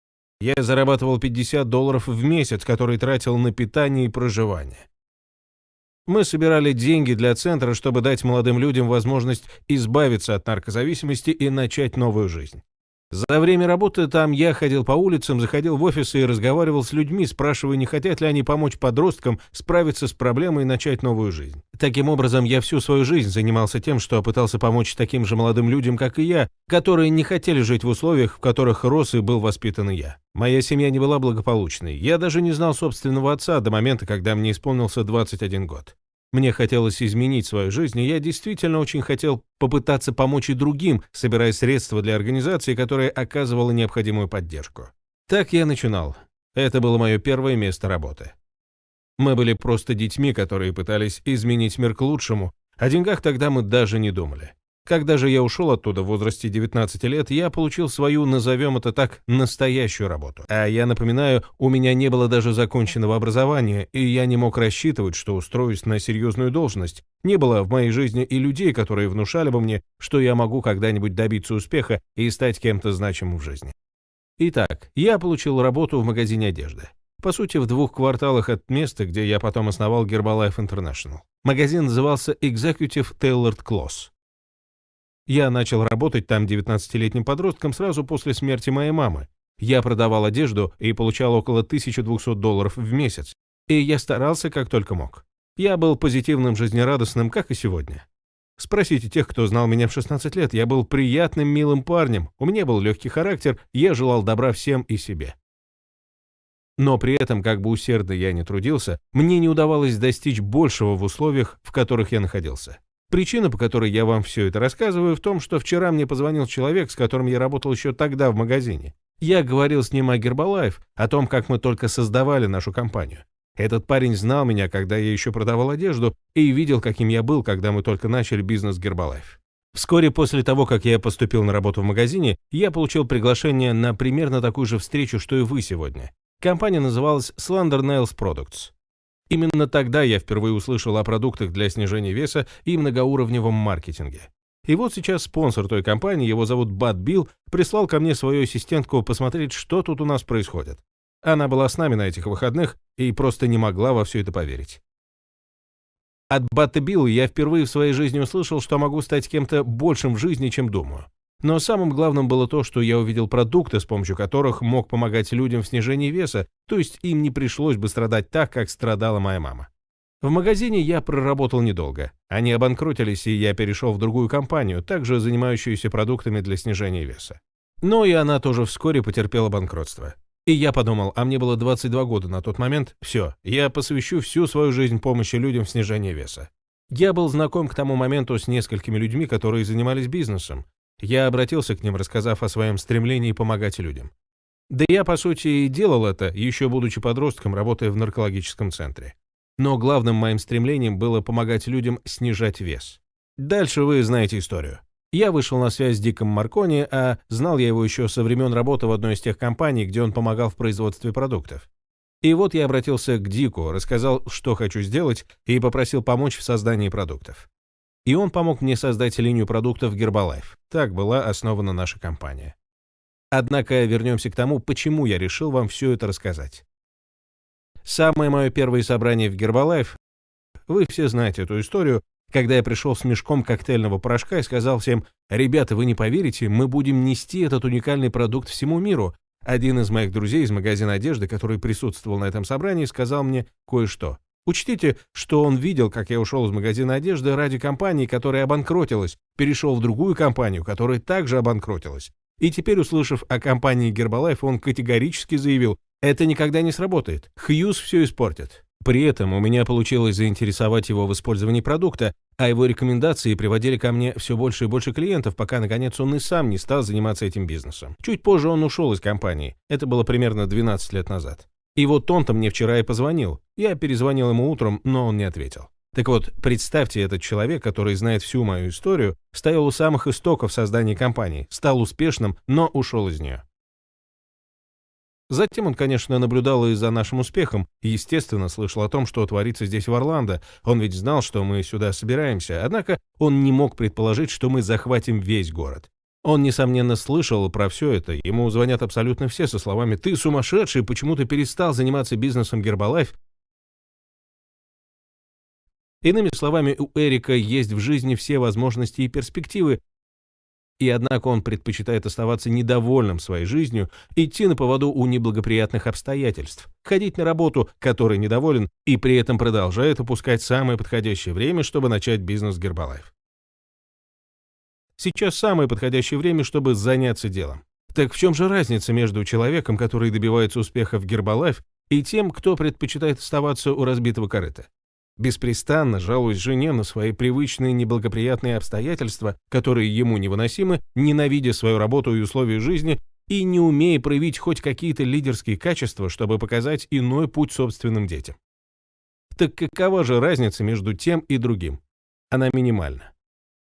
Я зарабатывал $50 в месяц, который тратил на питание и проживание. Мы собирали деньги для центра, чтобы дать молодым людям возможность избавиться от наркозависимости и начать новую жизнь. За время работы там я ходил по улицам, заходил в офисы и разговаривал с людьми, спрашивая, не хотят ли они помочь подросткам справиться с проблемой и начать новую жизнь. Таким образом, я всю свою жизнь занимался тем, что пытался помочь таким же молодым людям, как и я, которые не хотели жить в условиях, в которых рос и был воспитан и я. Моя семья не была благополучной. Я даже не знал собственного отца до момента, когда мне исполнился 21 год. Мне хотелось изменить свою жизнь, и я действительно очень хотел попытаться помочь и другим, собирая средства для организации, которая оказывала необходимую поддержку. Так я начинал. Это было мое первое место работы. Мы были просто детьми, которые пытались изменить мир к лучшему. О деньгах тогда мы даже не думали. Когда же я ушел оттуда в возрасте 19 лет, я получил свою, назовем это так, настоящую работу. А я напоминаю, у меня не было даже законченного образования, и я не мог рассчитывать, что устроюсь на серьезную должность. Не было в моей жизни и людей, которые внушали бы мне, что я могу когда-нибудь добиться успеха и стать кем-то значимым в жизни. Итак, я получил работу в магазине одежды. По сути, в 2 кварталах от места, где я потом основал Herbalife International. Магазин назывался Executive Tailored Clothes. Я начал работать там 19-летним подростком сразу после смерти моей мамы. Я продавал одежду и получал около $1200 в месяц. И я старался как только мог. Я был позитивным, жизнерадостным, как и сегодня. Спросите тех, кто знал меня в 16 лет. Я был приятным, милым парнем. У меня был легкий характер, я желал добра всем и себе. Но при этом, как бы усердно я ни трудился, мне не удавалось достичь большего в условиях, в которых я находился. Причина, по которой я вам все это рассказываю, в том, что вчера мне позвонил человек, с которым я работал еще тогда в магазине. Я говорил с ним о Herbalife, о том, как мы только создавали нашу компанию. Этот парень знал меня, когда я еще продавал одежду, и видел, каким я был, когда мы только начали бизнес Herbalife. Вскоре после того, как я поступил на работу в магазине, я получил приглашение на примерно такую же встречу, что и вы сегодня. Компания называлась Slender Nails Products. Именно тогда я впервые услышал о продуктах для снижения веса и многоуровневом маркетинге. И вот сейчас спонсор той компании, его зовут Бад Билл, прислал ко мне свою ассистентку посмотреть, что тут у нас происходит. Она была с нами на этих выходных и просто не могла во все это поверить. От Бадда Билла я впервые в своей жизни услышал, что могу стать кем-то большим в жизни, чем думаю. Но самым главным было то, что я увидел продукты, с помощью которых мог помогать людям в снижении веса, то есть им не пришлось бы страдать так, как страдала моя мама. В магазине я проработал недолго. Они обанкротились, и я перешел в другую компанию, также занимающуюся продуктами для снижения веса. Но и она тоже вскоре потерпела банкротство. И я подумал, а мне было 22 года на тот момент, все, я посвящу всю свою жизнь помощи людям в снижении веса. Я был знаком к тому моменту с несколькими людьми, которые занимались бизнесом. Я обратился к ним, рассказав о своем стремлении помогать людям. Да я, по сути, и делал это, еще будучи подростком, работая в наркологическом центре. Но главным моим стремлением было помогать людям снижать вес. Дальше вы знаете историю. Я вышел на связь с Диком Маркони, а знал я его еще со времен работы в одной из тех компаний, где он помогал в производстве продуктов. И вот я обратился к Дику, рассказал, что хочу сделать, и попросил помочь в создании продуктов. И он помог мне создать линию продуктов Herbalife. Так была основана наша компания. Однако вернемся к тому, почему я решил вам все это рассказать. Самое мое первое собрание в Herbalife, вы все знаете эту историю, когда я пришел с мешком коктейльного порошка и сказал всем: «Ребята, вы не поверите, мы будем нести этот уникальный продукт всему миру». Один из моих друзей из магазина одежды, который присутствовал на этом собрании, сказал мне кое-что. Учтите, что он видел, как я ушел из магазина одежды ради компании, которая обанкротилась, перешел в другую компанию, которая также обанкротилась. И теперь, услышав о компании Herbalife, он категорически заявил: «Это никогда не сработает. Хьюз все испортит». При этом у меня получилось заинтересовать его в использовании продукта, а его рекомендации приводили ко мне все больше и больше клиентов, пока, наконец, он и сам не стал заниматься этим бизнесом. Чуть позже он ушел из компании. Это было примерно 12 лет назад. И вот он-то мне вчера и позвонил. Я перезвонил ему утром, но он не ответил. Так вот, представьте, этот человек, который знает всю мою историю, стоял у самых истоков создания компании, стал успешным, но ушел из нее. Затем он, конечно, наблюдал и за нашим успехом, и, естественно, слышал о том, что творится здесь в Орландо. Он ведь знал, что мы сюда собираемся, однако он не мог предположить, что мы захватим весь город. Он, несомненно, слышал про все это. Ему звонят абсолютно все со словами: «Ты сумасшедший, почему ты перестал заниматься бизнесом Гербалайф?» Иными словами, у Эрика есть в жизни все возможности и перспективы, и однако он предпочитает оставаться недовольным своей жизнью, идти на поводу у неблагоприятных обстоятельств, ходить на работу, которой недоволен, и при этом продолжает упускать самое подходящее время, чтобы начать бизнес Гербалайф. Сейчас самое подходящее время, чтобы заняться делом. Так в чем же разница между человеком, который добивается успеха в Гербалайф, и тем, кто предпочитает оставаться у разбитого корыта? Беспрестанно жалуясь жене на свои привычные неблагоприятные обстоятельства, которые ему невыносимы, ненавидя свою работу и условия жизни, и не умея проявить хоть какие-то лидерские качества, чтобы показать иной путь собственным детям. Так какова же разница между тем и другим? Она минимальна.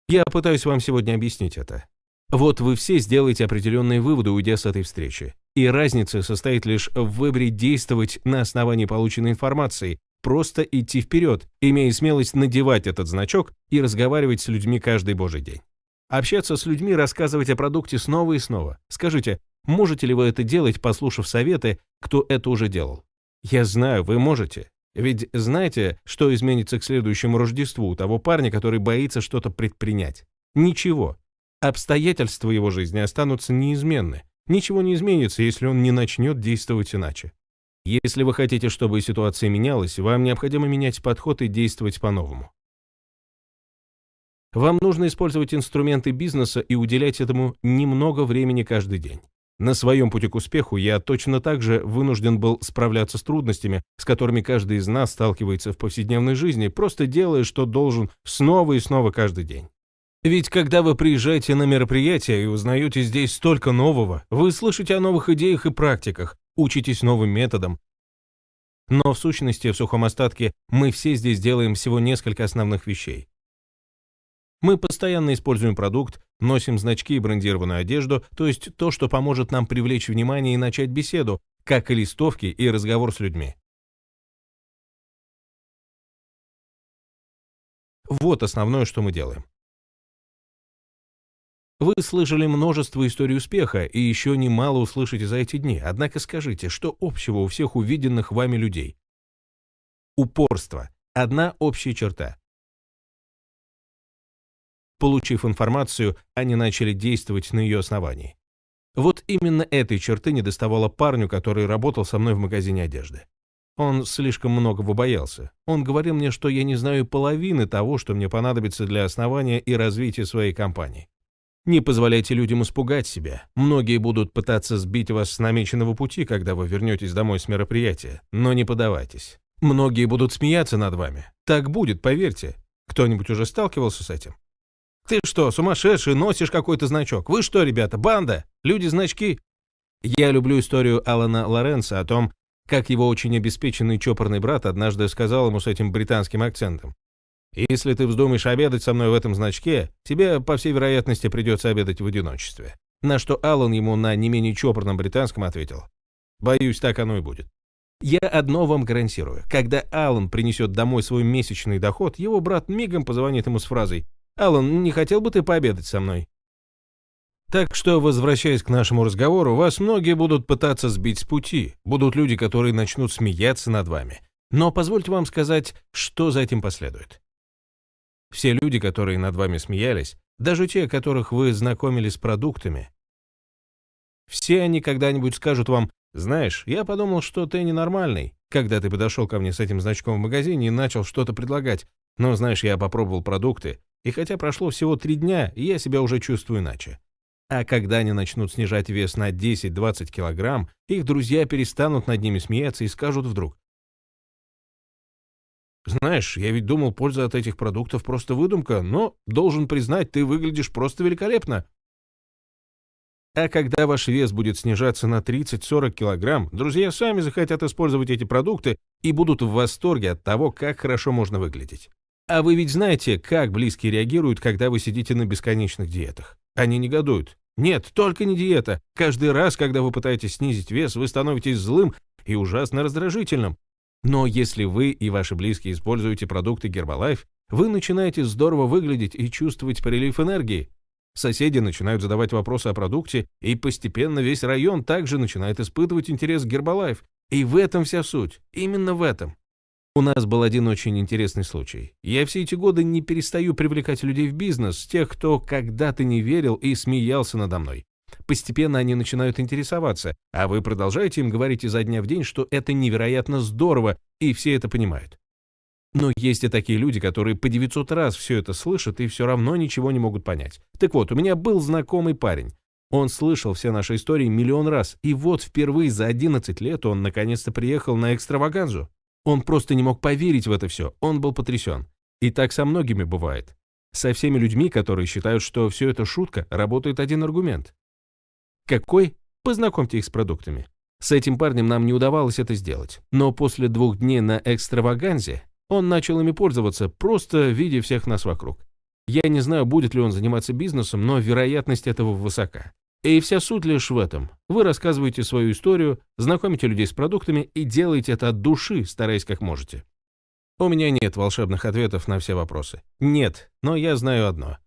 Я пытаюсь вам сегодня объяснить это. Вот вы все сделаете определенные выводы, уйдя с этой встречи. И разница состоит лишь в выборе действовать на основании полученной информации, просто идти вперед, имея смелость надевать этот значок и разговаривать с людьми каждый божий день. Общаться с людьми, рассказывать о продукте снова и снова. Скажите, можете ли вы это делать, послушав советы, кто это уже делал? Я знаю, вы можете. Ведь знаете, что изменится к следующему Рождеству у того парня, который боится что-то предпринять? Ничего. Обстоятельства его жизни останутся неизменны. Ничего не изменится, если он не начнет действовать иначе. Если вы хотите, чтобы ситуация менялась, вам необходимо менять подход и действовать по-новому. Вам нужно использовать инструменты бизнеса и уделять этому немного времени каждый день. На своем пути к успеху я точно так же вынужден был справляться с трудностями, с которыми каждый из нас сталкивается в повседневной жизни, просто делая, что должен, снова и снова каждый день. Ведь когда вы приезжаете на мероприятие и узнаете здесь столько нового, вы слышите о новых идеях и практиках, учитесь новым методам. Но в сущности, в сухом остатке, мы все здесь делаем всего несколько основных вещей. Мы постоянно используем продукт, носим значки и брендированную одежду, то есть то, что поможет нам привлечь внимание и начать беседу, как и листовки и разговор с людьми. Вот основное, что мы делаем. Вы слышали множество историй успеха и еще немало услышите за эти дни, однако скажите, что общего у всех увиденных вами людей? Упорство. Одна общая черта. Получив информацию, они начали действовать на ее основании. Вот именно этой черты недоставало парню, который работал со мной в магазине одежды. Он слишком многого боялся. Он говорил мне, что я не знаю половины того, что мне понадобится для основания и развития своей компании. Не позволяйте людям испугать себя. Многие будут пытаться сбить вас с намеченного пути, когда вы вернетесь домой с мероприятия, но не поддавайтесь. Многие будут смеяться над вами. Так будет, поверьте. Кто-нибудь уже сталкивался с этим? Ты что, сумасшедший, носишь какой-то значок? Вы что, ребята, банда? Люди-значки? Я люблю историю Алана Лоренса о том, как его очень обеспеченный чопорный брат однажды сказал ему с этим британским акцентом: «Если ты вздумаешь обедать со мной в этом значке, тебе, по всей вероятности, придется обедать в одиночестве». На что Алан ему на не менее чопорном британском ответил: «Боюсь, так оно и будет». Я одно вам гарантирую. Когда Алан принесет домой свой месячный доход, его брат мигом позвонит ему с фразой: «Алан, не хотел бы ты пообедать со мной?» Так что, возвращаясь к нашему разговору, вас многие будут пытаться сбить с пути. Будут люди, которые начнут смеяться над вами. Но позвольте вам сказать, что за этим последует. Все люди, которые над вами смеялись, даже те, которых вы знакомили с продуктами, все они когда-нибудь скажут вам: «Знаешь, я подумал, что ты ненормальный, когда ты подошел ко мне с этим значком в магазине и начал что-то предлагать. Но, знаешь, я попробовал продукты, и хотя прошло всего 3 дня, я себя уже чувствую иначе». А когда они начнут снижать вес на 10-20 килограмм, их друзья перестанут над ними смеяться и скажут вдруг: «Знаешь, я ведь думал, польза от этих продуктов просто выдумка, но, должен признать, ты выглядишь просто великолепно». А когда ваш вес будет снижаться на 30-40 килограмм, друзья сами захотят использовать эти продукты и будут в восторге от того, как хорошо можно выглядеть. А вы ведь знаете, как близкие реагируют, когда вы сидите на бесконечных диетах. Они негодуют. Нет, только не диета. Каждый раз, когда вы пытаетесь снизить вес, вы становитесь злым и ужасно раздражительным. Но если вы и ваши близкие используете продукты Гербалайф, вы начинаете здорово выглядеть и чувствовать прилив энергии. Соседи начинают задавать вопросы о продукте, и постепенно весь район также начинает испытывать интерес к Herbalife. И в этом вся суть. Именно в этом. У нас был один очень интересный случай. Я все эти годы не перестаю привлекать людей в бизнес, тех, кто когда-то не верил и смеялся надо мной. Постепенно они начинают интересоваться, а вы продолжаете им говорить изо дня в день, что это невероятно здорово, и все это понимают. Но есть и такие люди, которые по 900 раз все это слышат и все равно ничего не могут понять. Так вот, у меня был знакомый парень. Он слышал все наши истории миллион раз, и вот впервые за 11 лет он наконец-то приехал на экстраваганзу. Он просто не мог поверить в это все, он был потрясен. И так со многими бывает. Со всеми людьми, которые считают, что все это шутка, работает один аргумент. Какой? Познакомьте их с продуктами. С этим парнем нам не удавалось это сделать, но после 2 дней на экстраваганзе он начал ими пользоваться, просто видя всех нас вокруг. Я не знаю, будет ли он заниматься бизнесом, но вероятность этого высока. И вся суть лишь в этом. Вы рассказываете свою историю, знакомите людей с продуктами и делаете это от души, стараясь как можете. У меня нет волшебных ответов на все вопросы. Нет, но я знаю одно.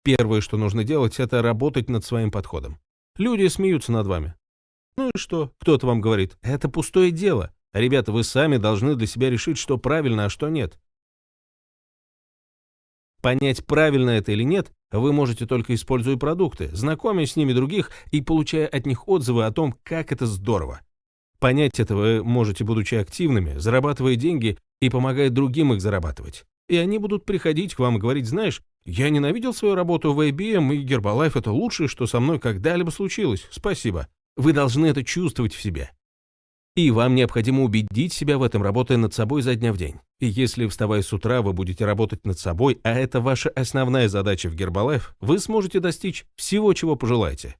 Первое, что нужно делать, это работать над своим подходом. Люди смеются над вами. Ну и что? Кто-то вам говорит, это пустое дело. Ребята, вы сами должны для себя решить, что правильно, а что нет. Понять, правильно это или нет, вы можете только используя продукты, знакомясь с ними других и получая от них отзывы о том, как это здорово. Понять это вы можете, будучи активными, зарабатывая деньги и помогая другим их зарабатывать. И они будут приходить к вам и говорить, знаешь, я ненавидел свою работу в IBM, и Herbalife это лучшее, что со мной когда-либо случилось. Спасибо. Вы должны это чувствовать в себе. И вам необходимо убедить себя в этом, работая над собой изо дня в день. И если, вставая с утра, вы будете работать над собой, а это ваша основная задача в Herbalife, вы сможете достичь всего, чего пожелаете.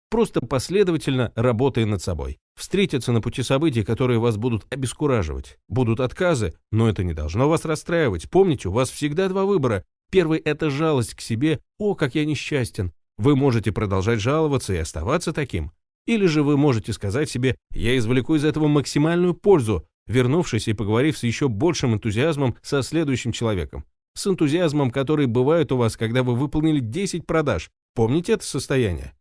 Просто последовательно работая над собой. Встретятся на пути события, которые вас будут обескураживать. Будут отказы, но это не должно вас расстраивать. Помните, у вас всегда 2 выбора. Первый – это жалость к себе. «О, как я несчастен». Вы можете продолжать жаловаться и оставаться таким. Или же вы можете сказать себе «я извлеку из этого максимальную пользу», вернувшись и поговорив с еще большим энтузиазмом со следующим человеком. С энтузиазмом, который бывает у вас, когда вы выполнили 10 продаж. Помните это состояние?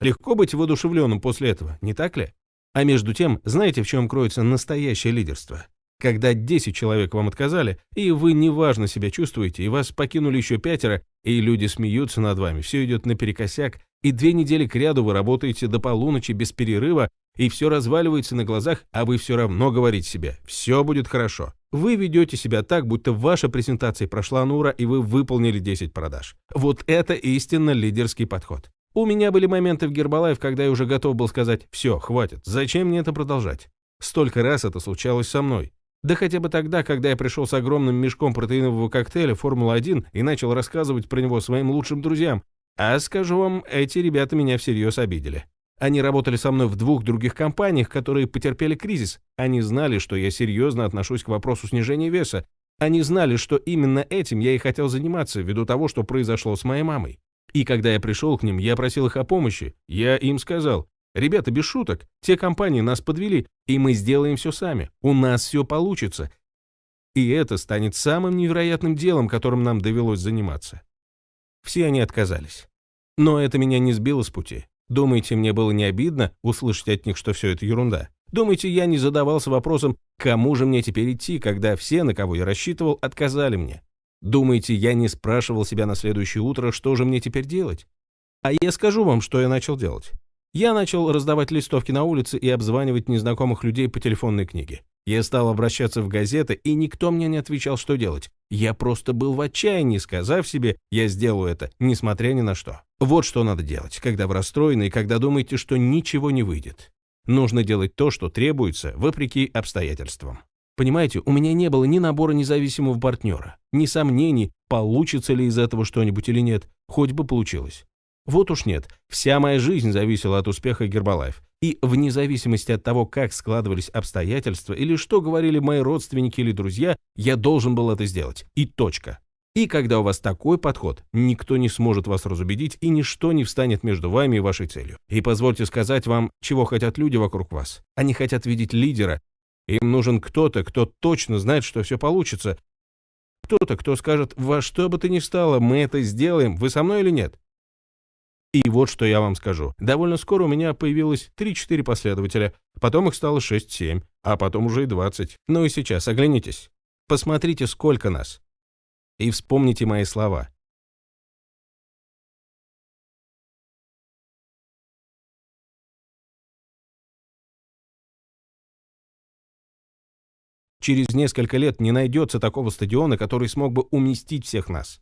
Легко быть воодушевленным после этого, не так ли? А между тем, знаете, в чем кроется настоящее лидерство? Когда 10 человек вам отказали, и вы неважно себя чувствуете, и вас покинули еще 5, и люди смеются над вами, все идет наперекосяк, и 2 недели кряду вы работаете до полуночи без перерыва, и все разваливается на глазах, а вы все равно говорите себе «все будет хорошо». Вы ведете себя так, будто ваша презентация прошла на ура, и вы выполнили 10 продаж. Вот это истинно лидерский подход. У меня были моменты в Herbalife, когда я уже готов был сказать «все, хватит, зачем мне это продолжать?». Столько раз это случалось со мной. Да хотя бы тогда, когда я пришел с огромным мешком протеинового коктейля «Формула-1» и начал рассказывать про него своим лучшим друзьям. А скажу вам, эти ребята меня всерьез обидели. Они работали со мной в 2 других компаниях, которые потерпели кризис. Они знали, что я серьезно отношусь к вопросу снижения веса. Они знали, что именно этим я и хотел заниматься, ввиду того, что произошло с моей мамой. И когда я пришел к ним, я просил их о помощи. Я им сказал, ребята, без шуток, те компании нас подвели, и мы сделаем все сами. У нас все получится. И это станет самым невероятным делом, которым нам довелось заниматься. Все они отказались. Но это меня не сбило с пути. Думаете, мне было не обидно услышать от них, что все это ерунда? Думаете, я не задавался вопросом, кому же мне теперь идти, когда все, на кого я рассчитывал, отказали мне? Думаете, я не спрашивал себя на следующее утро, что же мне теперь делать? А я скажу вам, что я начал делать. Я начал раздавать листовки на улице и обзванивать незнакомых людей по телефонной книге. Я стал обращаться в газеты, и никто мне не отвечал, что делать. Я просто был в отчаянии, сказав себе, я сделаю это, несмотря ни на что. Вот что надо делать, когда вы расстроены и когда думаете, что ничего не выйдет. Нужно делать то, что требуется, вопреки обстоятельствам. Понимаете, у меня не было ни набора независимого партнера, ни сомнений, получится ли из этого что-нибудь или нет, хоть бы получилось. Вот уж нет, вся моя жизнь зависела от успеха Herbalife. И вне зависимости от того, как складывались обстоятельства или что говорили мои родственники или друзья, я должен был это сделать. И точка. И когда у вас такой подход, никто не сможет вас разубедить, и ничто не встанет между вами и вашей целью. И позвольте сказать вам, чего хотят люди вокруг вас. Они хотят видеть лидера. Им нужен кто-то, кто точно знает, что все получится. Кто-то, кто скажет: во что бы то ни стало, мы это сделаем, вы со мной или нет? И вот что я вам скажу. Довольно скоро у меня появилось 3-4 последователя, потом их стало 6-7, а потом уже и 20. Ну и сейчас оглянитесь. Посмотрите, сколько нас. И вспомните мои слова. Через несколько лет не найдется такого стадиона, который смог бы уместить всех нас.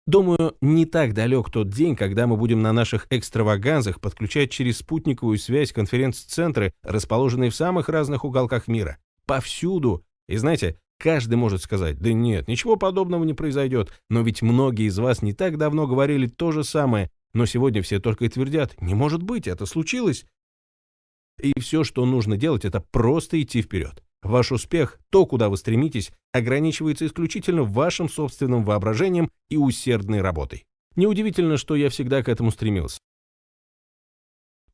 Думаю, не так далек тот день, когда мы будем на наших экстравагансах подключать через спутниковую связь конференц-центры, расположенные в самых разных уголках мира. Повсюду. И знаете, каждый может сказать: да нет, ничего подобного не произойдет. Но ведь многие из вас не так давно говорили то же самое, но сегодня все только и твердят: не может быть, это случилось. И все, что нужно делать, это просто идти вперед. Ваш успех, то, куда вы стремитесь, ограничивается исключительно вашим собственным воображением и усердной работой. Неудивительно, что я всегда к этому стремился.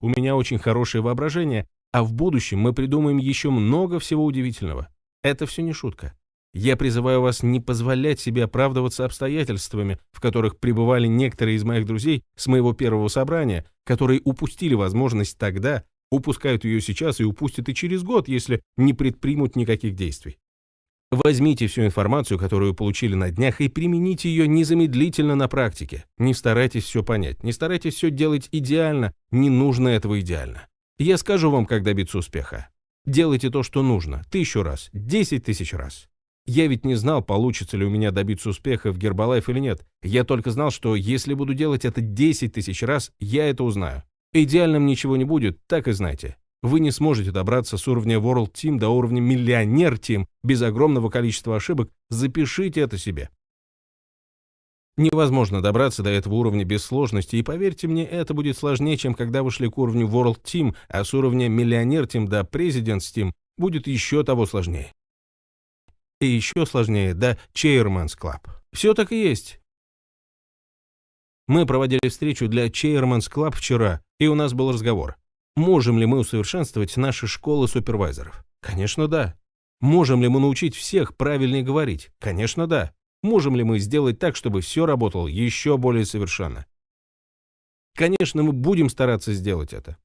У меня очень хорошее воображение, а в будущем мы придумаем еще много всего удивительного. Это все не шутка. Я призываю вас не позволять себе оправдываться обстоятельствами, в которых пребывали некоторые из моих друзей с моего первого собрания, которые упустили возможность тогда, упускают ее сейчас и упустят и через год, если не предпримут никаких действий. Возьмите всю информацию, которую получили на днях, и примените ее незамедлительно на практике. Не старайтесь все понять, не старайтесь все делать идеально, не нужно этого идеально. Я скажу вам, как добиться успеха. Делайте то, что нужно, 1000 раз, 10 000 раз. Я ведь не знал, получится ли у меня добиться успеха в Herbalife или нет. Я только знал, что если буду делать это 10 000 раз, я это узнаю. Идеальным ничего не будет, так и знайте. Вы не сможете добраться с уровня World Team до уровня Миллионер Team без огромного количества ошибок. Запишите это себе. Невозможно добраться до этого уровня без сложности, и поверьте мне, это будет сложнее, чем когда вы шли к уровню World Team, а с уровня Миллионер Team до President's Team будет еще того сложнее. И еще сложнее до Chairman's Club. Все так и есть. Мы проводили встречу для Chairman's Club вчера, и у нас был разговор. Можем ли мы усовершенствовать наши школы супервайзеров? Конечно, да. Можем ли мы научить всех правильнее говорить? Конечно, да. Можем ли мы сделать так, чтобы все работало еще более совершенно? Конечно, мы будем стараться сделать это.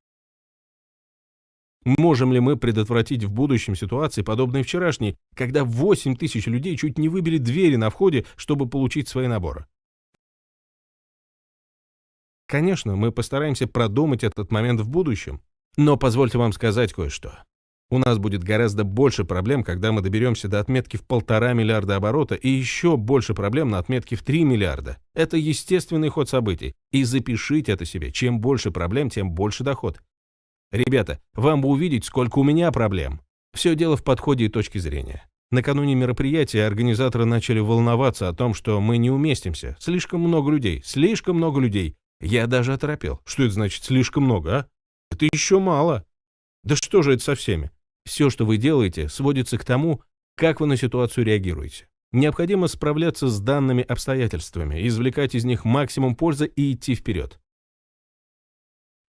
Можем ли мы предотвратить в будущем ситуации, подобные вчерашней, когда 8000 людей чуть не выбили двери на входе, чтобы получить свои наборы? Конечно, мы постараемся продумать этот момент в будущем, но позвольте вам сказать кое-что. У нас будет гораздо больше проблем, когда мы доберемся до отметки в 1,5 миллиарда оборота, и еще больше проблем на отметке в 3 миллиарда. Это естественный ход событий, и запишите это себе. Чем больше проблем, тем больше доход. Ребята, вам бы увидеть, сколько у меня проблем. Все дело в подходе и точке зрения. Накануне мероприятия организаторы начали волноваться о том, что мы не уместимся. Слишком много людей, слишком много людей. Я даже оторопел. Что это значит слишком много, а? Это еще мало. Да что же это со всеми? Все, что вы делаете, сводится к тому, как вы на ситуацию реагируете. Необходимо справляться с данными обстоятельствами, извлекать из них максимум пользы и идти вперед.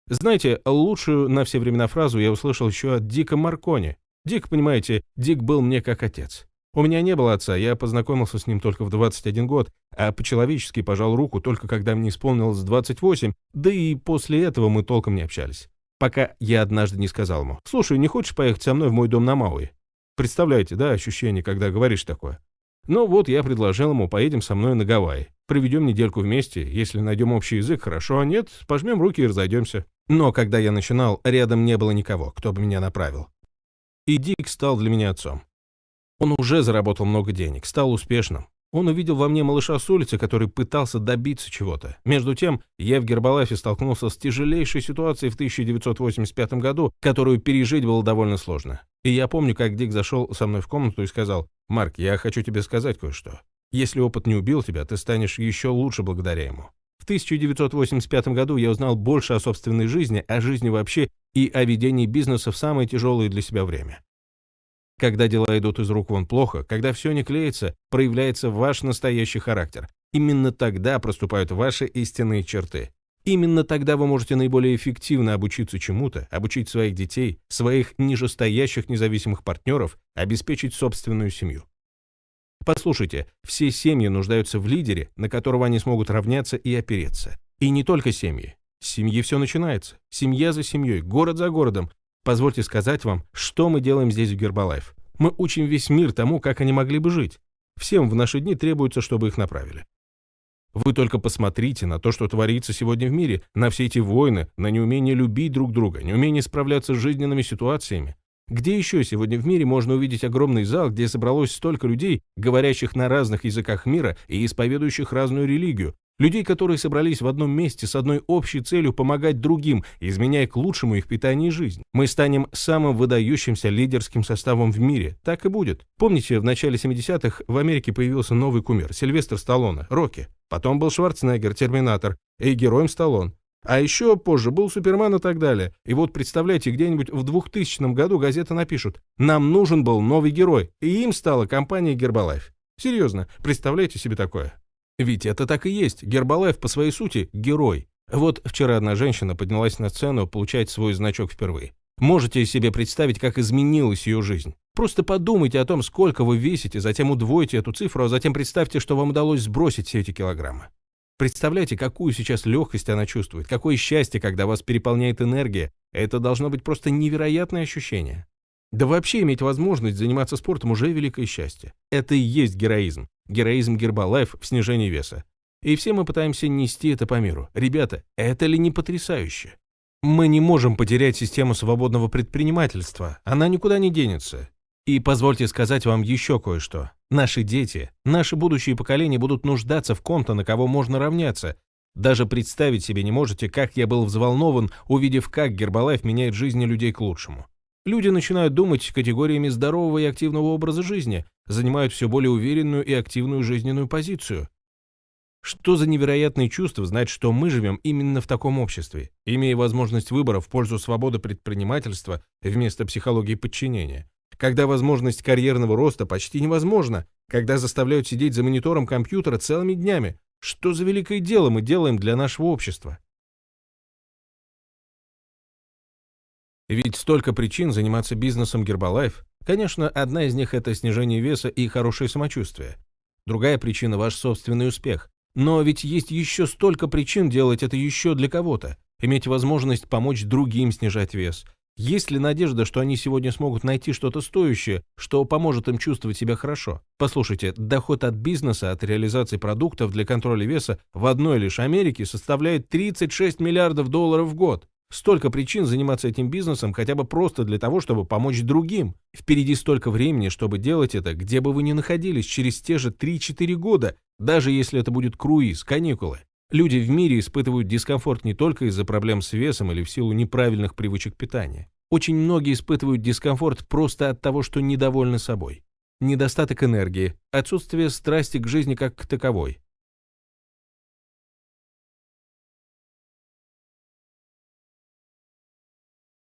Знаете, лучшую на все времена фразу я услышал еще от Дика Маркони. Дик, понимаете, Дик был мне как отец. У меня не было отца, я познакомился с ним только в 21 год, а по-человечески пожал руку только когда мне исполнилось 28, да и после этого мы толком не общались. Пока я однажды не сказал ему: «Слушай, не хочешь поехать со мной в мой дом на Мауи?» Представляете, да, ощущение, когда говоришь такое? Ну вот, я предложил ему: поедем со мной на Гавайи. Проведем недельку вместе, если найдем общий язык, хорошо, а нет, пожмем руки и разойдемся. Но когда я начинал, рядом не было никого, кто бы меня направил. И Дик стал для меня отцом. Он уже заработал много денег, стал успешным. Он увидел во мне малыша с улицы, который пытался добиться чего-то. Между тем, я в Гербалайфе столкнулся с тяжелейшей ситуацией в 1985 году, которую пережить было довольно сложно. И я помню, как Дик зашел со мной в комнату и сказал: «Марк, я хочу тебе сказать кое-что. Если опыт не убил тебя, ты станешь еще лучше благодаря ему». В 1985 году я узнал больше о собственной жизни, о жизни вообще и о ведении бизнеса в самое тяжелое для себя время. Когда дела идут из рук вон плохо, когда все не клеится, проявляется ваш настоящий характер. Именно тогда проступают ваши истинные черты. Именно тогда вы можете наиболее эффективно обучиться чему-то, обучить своих детей, своих нижестоящих независимых партнеров, обеспечить собственную семью. Послушайте, все семьи нуждаются в лидере, на которого они смогут равняться и опереться. И не только семьи. С семьи все начинается. Семья за семьей, город за городом. Позвольте сказать вам, что мы делаем здесь в Гербалайф. Мы учим весь мир тому, как они могли бы жить. Всем в наши дни требуется, чтобы их направили. Вы только посмотрите на то, что творится сегодня в мире, на все эти войны, на неумение любить друг друга, неумение справляться с жизненными ситуациями. Где еще сегодня в мире можно увидеть огромный зал, где собралось столько людей, говорящих на разных языках мира и исповедующих разную религию? Людей, которые собрались в одном месте с одной общей целью помогать другим, изменяя к лучшему их питание и жизнь. Мы станем самым выдающимся лидерским составом в мире. Так и будет. Помните, в начале 70-х в Америке появился новый кумир, Сильвестр Сталлоне, Рокки. Потом был Шварценеггер, Терминатор, и героем Сталлоне. А еще позже был Супермен и так далее. И вот представляете, где-нибудь в 2000 году газеты напишут: «Нам нужен был новый герой», и им стала компания Гербалайф. Серьезно, представляете себе такое? Ведь это так и есть. Гербалайф по своей сути – герой. Вот вчера одна женщина поднялась на сцену получать свой значок впервые. Можете себе представить, как изменилась ее жизнь? Просто подумайте о том, сколько вы весите, затем удвойте эту цифру, а затем представьте, что вам удалось сбросить все эти килограммы. Представляете, какую сейчас легкость она чувствует, какое счастье, когда вас переполняет энергия. Это должно быть просто невероятное ощущение. Да вообще иметь возможность заниматься спортом уже великое счастье. Это и есть героизм. Героизм Гербалайф в снижении веса. И все мы пытаемся нести это по миру. Ребята, это ли не потрясающе? Мы не можем потерять систему свободного предпринимательства. Она никуда не денется. И позвольте сказать вам еще кое-что. Наши дети, наши будущие поколения будут нуждаться в ком-то, на кого можно равняться. Даже представить себе не можете, как я был взволнован, увидев, как Гербалайф меняет жизни людей к лучшему. Люди начинают думать категориями здорового и активного образа жизни, занимают все более уверенную и активную жизненную позицию. Что за невероятное чувство знать, что мы живем именно в таком обществе, имея возможность выбора в пользу свободы предпринимательства вместо психологии подчинения, когда возможность карьерного роста почти невозможна, когда заставляют сидеть за монитором компьютера целыми днями. Что за великое дело мы делаем для нашего общества? Ведь столько причин заниматься бизнесом Гербалайф. Конечно, одна из них – это снижение веса и хорошее самочувствие. Другая причина – ваш собственный успех. Но ведь есть еще столько причин делать это еще для кого-то. Иметь возможность помочь другим снижать вес. Есть ли надежда, что они сегодня смогут найти что-то стоящее, что поможет им чувствовать себя хорошо? Послушайте, доход от бизнеса, от реализации продуктов для контроля веса в одной лишь Америке составляет 36 миллиардов долларов в год. Столько причин заниматься этим бизнесом хотя бы просто для того, чтобы помочь другим. Впереди столько времени, чтобы делать это, где бы вы ни находились, через те же 3-4 года, даже если это будет круиз, каникулы. Люди в мире испытывают дискомфорт не только из-за проблем с весом или в силу неправильных привычек питания. Очень многие испытывают дискомфорт просто от того, что недовольны собой. Недостаток энергии, отсутствие страсти к жизни как к таковой.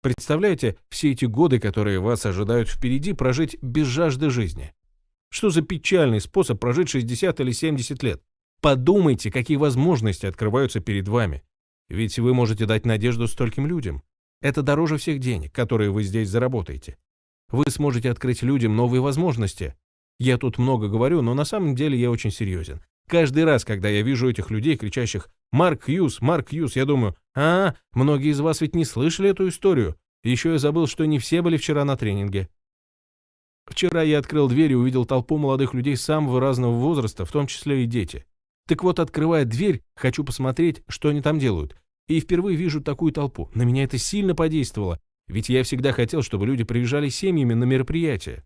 Представляете, все эти годы, которые вас ожидают впереди, прожить без жажды жизни? Что за печальный способ прожить 60 или 70 лет? Подумайте, какие возможности открываются перед вами. Ведь вы можете дать надежду стольким людям. Это дороже всех денег, которые вы здесь заработаете. Вы сможете открыть людям новые возможности. Я тут много говорю, но на самом деле я очень серьезен. Каждый раз, когда я вижу этих людей, кричащих Марк Хьюз, я думаю, многие из вас ведь не слышали эту историю. Еще я забыл, что не все были вчера на тренинге. Вчера я открыл дверь и увидел толпу молодых людей самого разного возраста, в том числе и дети. Так вот, открывая дверь, хочу посмотреть, что они там делают. И впервые вижу такую толпу. На меня это сильно подействовало, ведь я всегда хотел, чтобы люди приезжали семьями на мероприятия.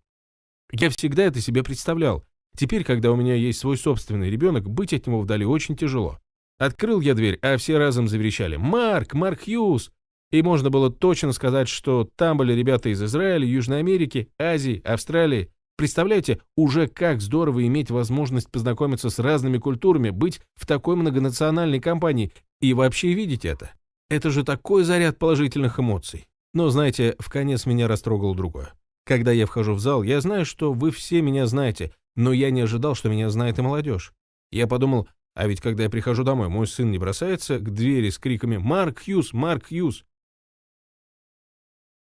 Я всегда это себе представлял. Теперь, когда у меня есть свой собственный ребенок, быть от него вдали очень тяжело. Открыл я дверь, а все разом заверещали Марк Хьюз! И можно было точно сказать, что там были ребята из Израиля, Южной Америки, Азии, Австралии. Представляете, уже как здорово иметь возможность познакомиться с разными культурами, быть в такой многонациональной компании и вообще видеть это. Это же такой заряд положительных эмоций. Но, знаете, вконец меня растрогало другое. Когда я вхожу в зал, я знаю, что вы все меня знаете, но я не ожидал, что меня знает и молодежь. Я подумал, а ведь когда я прихожу домой, мой сын не бросается к двери с криками «Марк Хьюз! Марк Хьюз!».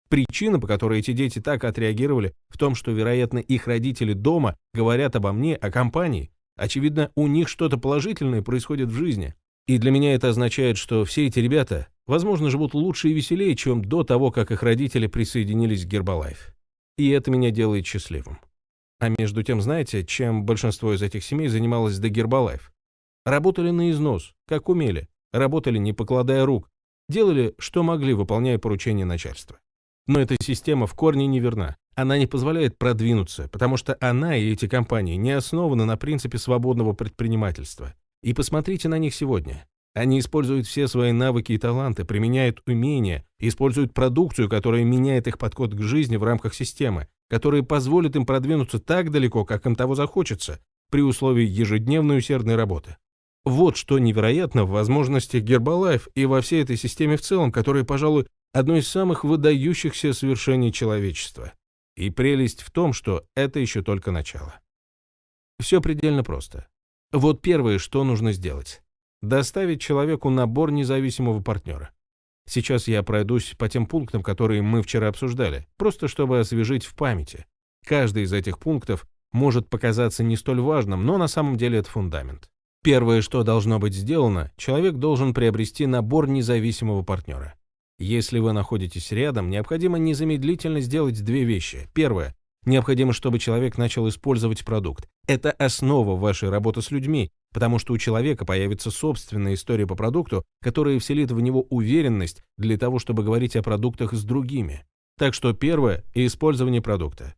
Причина, по которой эти дети так отреагировали, в том, что, вероятно, их родители дома говорят обо мне, о компании. Очевидно, у них что-то положительное происходит в жизни. И для меня это означает, что все эти ребята, возможно, живут лучше и веселее, чем до того, как их родители присоединились к Гербалайф. И это меня делает счастливым. А между тем, знаете, чем большинство из этих семей занималось до Гербалайф? Работали на износ, как умели, работали не покладая рук, делали, что могли, выполняя поручения начальства. Но эта система в корне неверна. Она не позволяет продвинуться, потому что она и эти компании не основаны на принципе свободного предпринимательства. И посмотрите на них сегодня. Они используют все свои навыки и таланты, применяют умения, используют продукцию, которая меняет их подход к жизни в рамках системы, которая позволит им продвинуться так далеко, как им того захочется, при условии ежедневной усердной работы. Вот что невероятно в возможностях Гербалайф и во всей этой системе в целом, которая, пожалуй, одно из самых выдающихся свершений человечества. И прелесть в том, что это еще только начало. Все предельно просто. Вот первое, что нужно сделать. Доставить человеку набор независимого партнера. Сейчас я пройдусь по тем пунктам, которые мы вчера обсуждали, просто чтобы освежить в памяти. Каждый из этих пунктов может показаться не столь важным, но на самом деле это фундамент. Первое, что должно быть сделано, человек должен приобрести набор независимого партнера. Если вы находитесь рядом, необходимо незамедлительно сделать две вещи. Первое. Необходимо, чтобы человек начал использовать продукт. Это основа вашей работы с людьми, потому что у человека появится собственная история по продукту, которая вселит в него уверенность для того, чтобы говорить о продуктах с другими. Так что первое – использование продукта.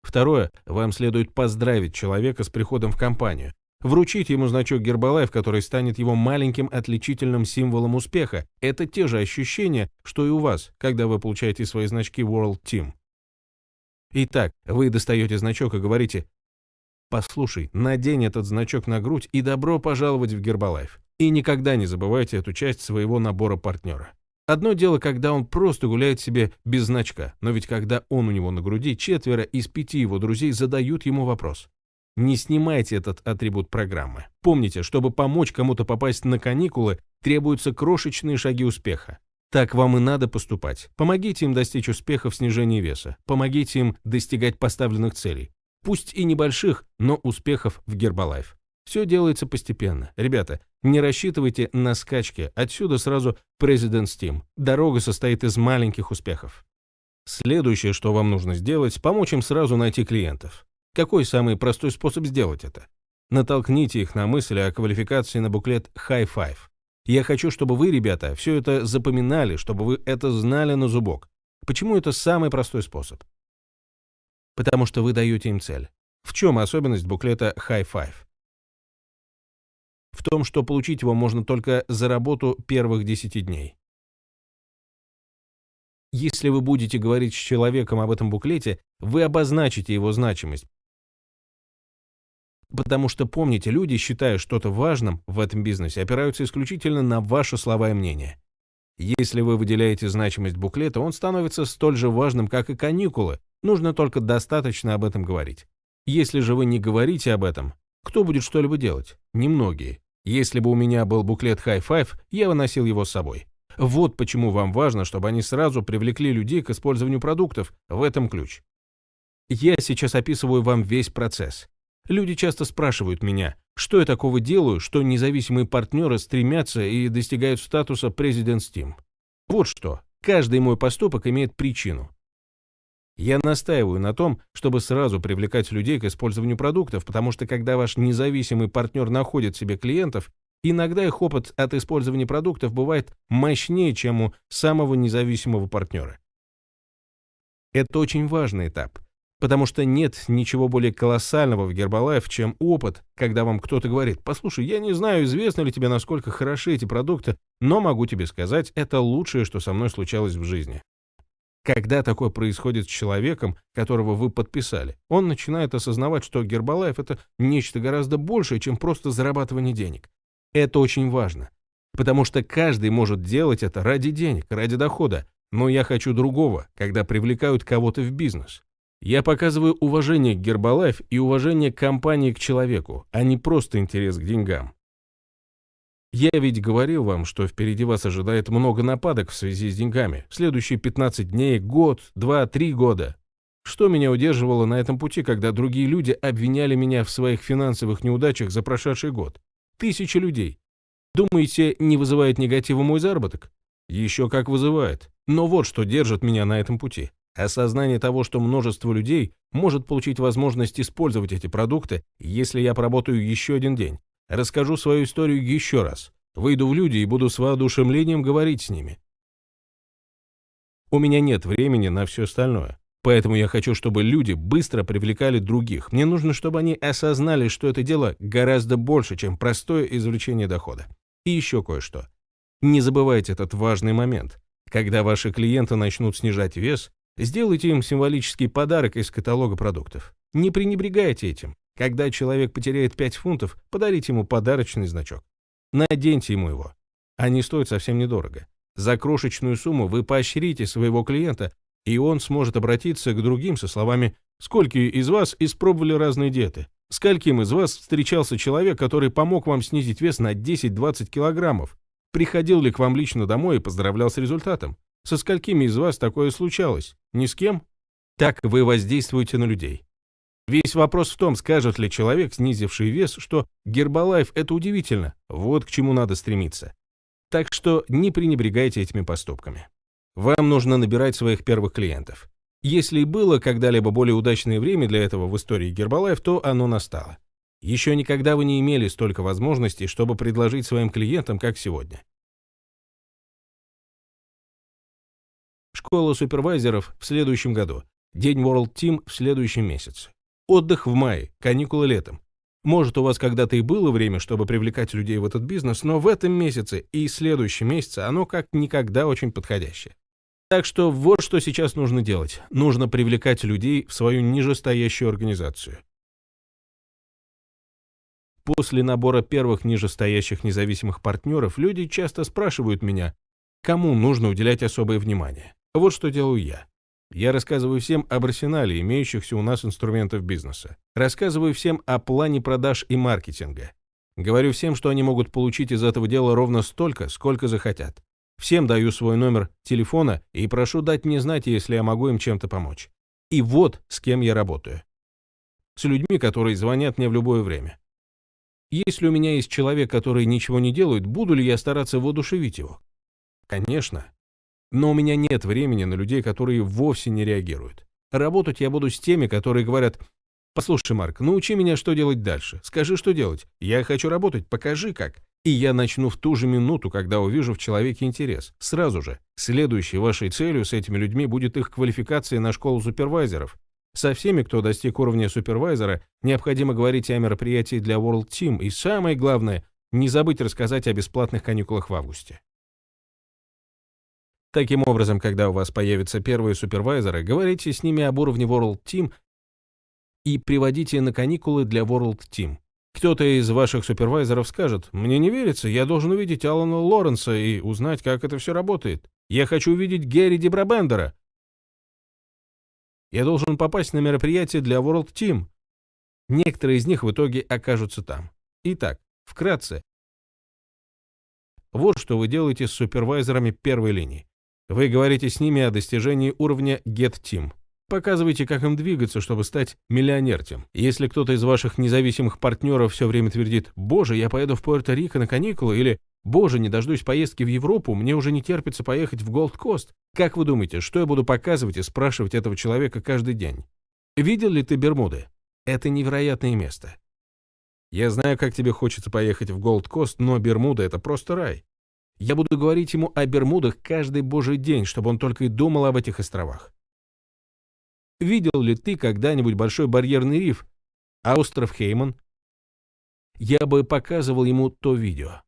Второе – вам следует поздравить человека с приходом в компанию. Вручить ему значок Гербалайф, который станет его маленьким отличительным символом успеха. Это те же ощущения, что и у вас, когда вы получаете свои значки World Team. Итак, вы достаете значок и говорите: «Послушай, надень этот значок на грудь и добро пожаловать в Гербалайф». И никогда не забывайте эту часть своего набора партнера. Одно дело, когда он просто гуляет себе без значка, но ведь когда он у него на груди, 4 из 5 его друзей задают ему вопрос. Не снимайте этот атрибут программы. Помните, чтобы помочь кому-то попасть на каникулы, требуются крошечные шаги успеха. Так вам и надо поступать. Помогите им достичь успеха в снижении веса. Помогите им достигать поставленных целей. Пусть и небольших, но успехов в Гербалайф. Все делается постепенно. Ребята, не рассчитывайте на скачки. Отсюда сразу President's Team. Дорога состоит из маленьких успехов. Следующее, что вам нужно сделать, помочь им сразу найти клиентов. Какой самый простой способ сделать это? Натолкните их на мысль о квалификации на буклет High Five. Я хочу, чтобы вы, ребята, все это запоминали, чтобы вы это знали на зубок. Почему это самый простой способ? Потому что вы даете им цель. В чем особенность буклета High Five? В том, что получить его можно только за работу первых 10 дней. Если вы будете говорить с человеком об этом буклете, вы обозначите его значимость. Потому что, помните, люди, считая что-то важным в этом бизнесе, опираются исключительно на ваши слова и мнения. Если вы выделяете значимость буклета, он становится столь же важным, как и каникулы. Нужно только достаточно об этом говорить. Если же вы не говорите об этом, кто будет что-либо делать? Немногие. Если бы у меня был буклет High Five, я выносил его с собой. Вот почему вам важно, чтобы они сразу привлекли людей к использованию продуктов. В этом ключ. Я сейчас описываю вам весь процесс. Люди часто спрашивают меня, что я такого делаю, что независимые партнеры стремятся и достигают статуса President's Team. Вот что. Каждый мой поступок имеет причину. Я настаиваю на том, чтобы сразу привлекать людей к использованию продуктов, потому что когда ваш независимый партнер находит себе клиентов, иногда их опыт от использования продуктов бывает мощнее, чем у самого независимого партнера. Это очень важный этап. Потому что нет ничего более колоссального в Гербалайф, чем опыт, когда вам кто-то говорит: «Послушай, я не знаю, известно ли тебе, насколько хороши эти продукты, но могу тебе сказать, это лучшее, что со мной случалось в жизни». Когда такое происходит с человеком, которого вы подписали, он начинает осознавать, что Гербалайф — это нечто гораздо большее, чем просто зарабатывание денег. Это очень важно, потому что каждый может делать это ради денег, ради дохода, Но я хочу другого, когда привлекают кого-то в бизнес. Я показываю уважение к Гербалайф и уважение компании к человеку, а не просто интерес к деньгам. Я ведь говорил вам, что впереди вас ожидает много нападок в связи с деньгами. В следующие 15 дней, год, 2, 3 года. Что меня удерживало на этом пути, когда другие люди обвиняли меня в своих финансовых неудачах за прошедший год? Тысячи людей. Думаете, не вызывает негатива мой заработок? Еще как вызывает. Но вот что держит меня на этом пути. Осознание того, что множество людей может получить возможность использовать эти продукты, если я поработаю еще один день. Расскажу свою историю еще раз. Выйду в люди и буду с воодушевлением говорить с ними. У меня нет времени на все остальное. Поэтому я хочу, чтобы люди быстро привлекали других. Мне нужно, чтобы они осознали, что это дело гораздо больше, чем простое извлечение дохода. И еще кое-что. Не забывайте этот важный момент. Когда ваши клиенты начнут снижать вес, сделайте им символический подарок из каталога продуктов. Не пренебрегайте этим. Когда человек потеряет 5 фунтов, подарите ему подарочный значок. Наденьте ему его. Они стоят совсем недорого. За крошечную сумму вы поощрите своего клиента, и он сможет обратиться к другим со словами «Сколько из вас испробовали разные диеты? Скольким из вас встречался человек, который помог вам снизить вес на 10-20 килограммов? Приходил ли к вам лично домой и поздравлял с результатом? Со сколькими из вас такое случалось? Ни с кем?» Так вы воздействуете на людей. Весь вопрос в том, скажет ли человек, снизивший вес, что Гербалайф – это удивительно. Вот к чему надо стремиться. Так что не пренебрегайте этими поступками. Вам нужно набирать своих первых клиентов. Если и было когда-либо более удачное время для этого в истории Гербалайф, то оно настало. Еще никогда вы не имели столько возможностей, чтобы предложить своим клиентам, как сегодня. Школа супервайзеров в следующем году. День World Team в следующем месяце. Отдых в мае, каникулы летом. Может, у вас когда-то и было время, чтобы привлекать людей в этот бизнес, но в этом месяце и следующем месяце оно как никогда очень подходящее. Так что вот что сейчас нужно делать. Нужно привлекать людей в свою нижестоящую организацию. После набора первых нижестоящих независимых партнеров люди часто спрашивают меня, кому нужно уделять особое внимание. Вот что делаю я. Я рассказываю всем об арсенале имеющихся у нас инструментов бизнеса. Рассказываю всем о плане продаж и маркетинга. Говорю всем, что они могут получить из этого дела ровно столько, сколько захотят. Всем даю свой номер телефона и прошу дать мне знать, если я могу им чем-то помочь. И вот с кем я работаю. С людьми, которые звонят мне в любое время. Если у меня есть человек, который ничего не делает, буду ли я стараться воодушевить его? Конечно. Но у меня нет времени на людей, которые вовсе не реагируют. Работать я буду с теми, которые говорят: «Послушай, Марк, научи меня, что делать дальше. Скажи, что делать. Я хочу работать, покажи как». И я начну в ту же минуту, когда увижу в человеке интерес. Сразу же. Следующей вашей целью с этими людьми будет их квалификация на школу супервайзеров. Со всеми, кто достиг уровня супервайзера, необходимо говорить о мероприятии для World Team. И самое главное, не забыть рассказать о бесплатных каникулах в августе. Таким образом, когда у вас появятся первые супервайзеры, говорите с ними об уровне World Team и приводите на каникулы для World Team. Кто-то из ваших супервайзеров скажет: «Мне не верится, я должен увидеть Алана Лоренса и узнать, как это все работает. Я хочу увидеть Гэри Дебрабендера. Я должен попасть на мероприятие для World Team». Некоторые из них в итоге окажутся там. Итак, вкратце. Вот что вы делаете с супервайзерами первой линии. Вы говорите с ними о достижении уровня Get Team. Показывайте, как им двигаться, чтобы стать миллионер-тем. Если кто-то из ваших независимых партнеров все время твердит: «Боже, я поеду в Пуэрто-Рико на каникулы», или «Боже, не дождусь поездки в Европу, мне уже не терпится поехать в Голд Кост», как вы думаете, что я буду показывать и спрашивать этого человека каждый день? Видел ли ты Бермуды? Это невероятное место. Я знаю, как тебе хочется поехать в Голд Кост, но Бермуды — это просто рай. Я буду говорить ему о Бермудах каждый божий день, чтобы он только и думал об этих островах. Видел ли ты когда-нибудь большой барьерный риф, а остров Хейман? Я бы показывал ему то видео.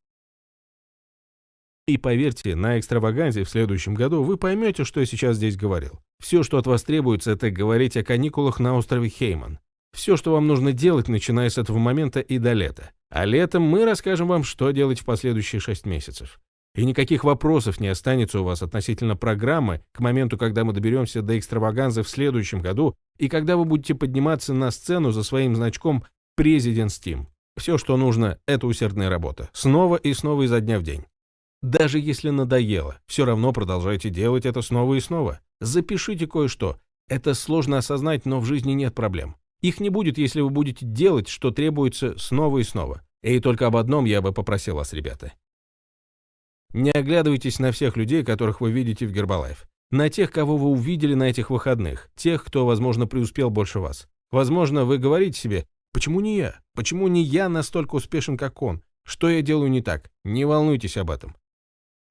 И поверьте, на экстраваганзе в следующем году вы поймете, что я сейчас здесь говорил. Все, что от вас требуется, это говорить о каникулах на острове Хейман. Все, что вам нужно делать, начиная с этого момента и до лета. А летом мы расскажем вам, что делать в последующие 6 месяцев. И никаких вопросов не останется у вас относительно программы к моменту, когда мы доберемся до экстраваганзы в следующем году и когда вы будете подниматься на сцену за своим значком President's Team. Все, что нужно, это усердная работа. Снова и снова изо дня в день. Даже если надоело, все равно продолжайте делать это снова и снова. Запишите кое-что. Это сложно осознать, но в жизни нет проблем. Их не будет, если вы будете делать, что требуется снова и снова. И только об одном я бы попросил вас, ребята. Не оглядывайтесь на всех людей, которых вы видите в Herbalife. На тех, кого вы увидели на этих выходных. Тех, кто, возможно, преуспел больше вас. Возможно, вы говорите себе: почему не я? Почему не я настолько успешен, как он? Что я делаю не так? Не волнуйтесь об этом.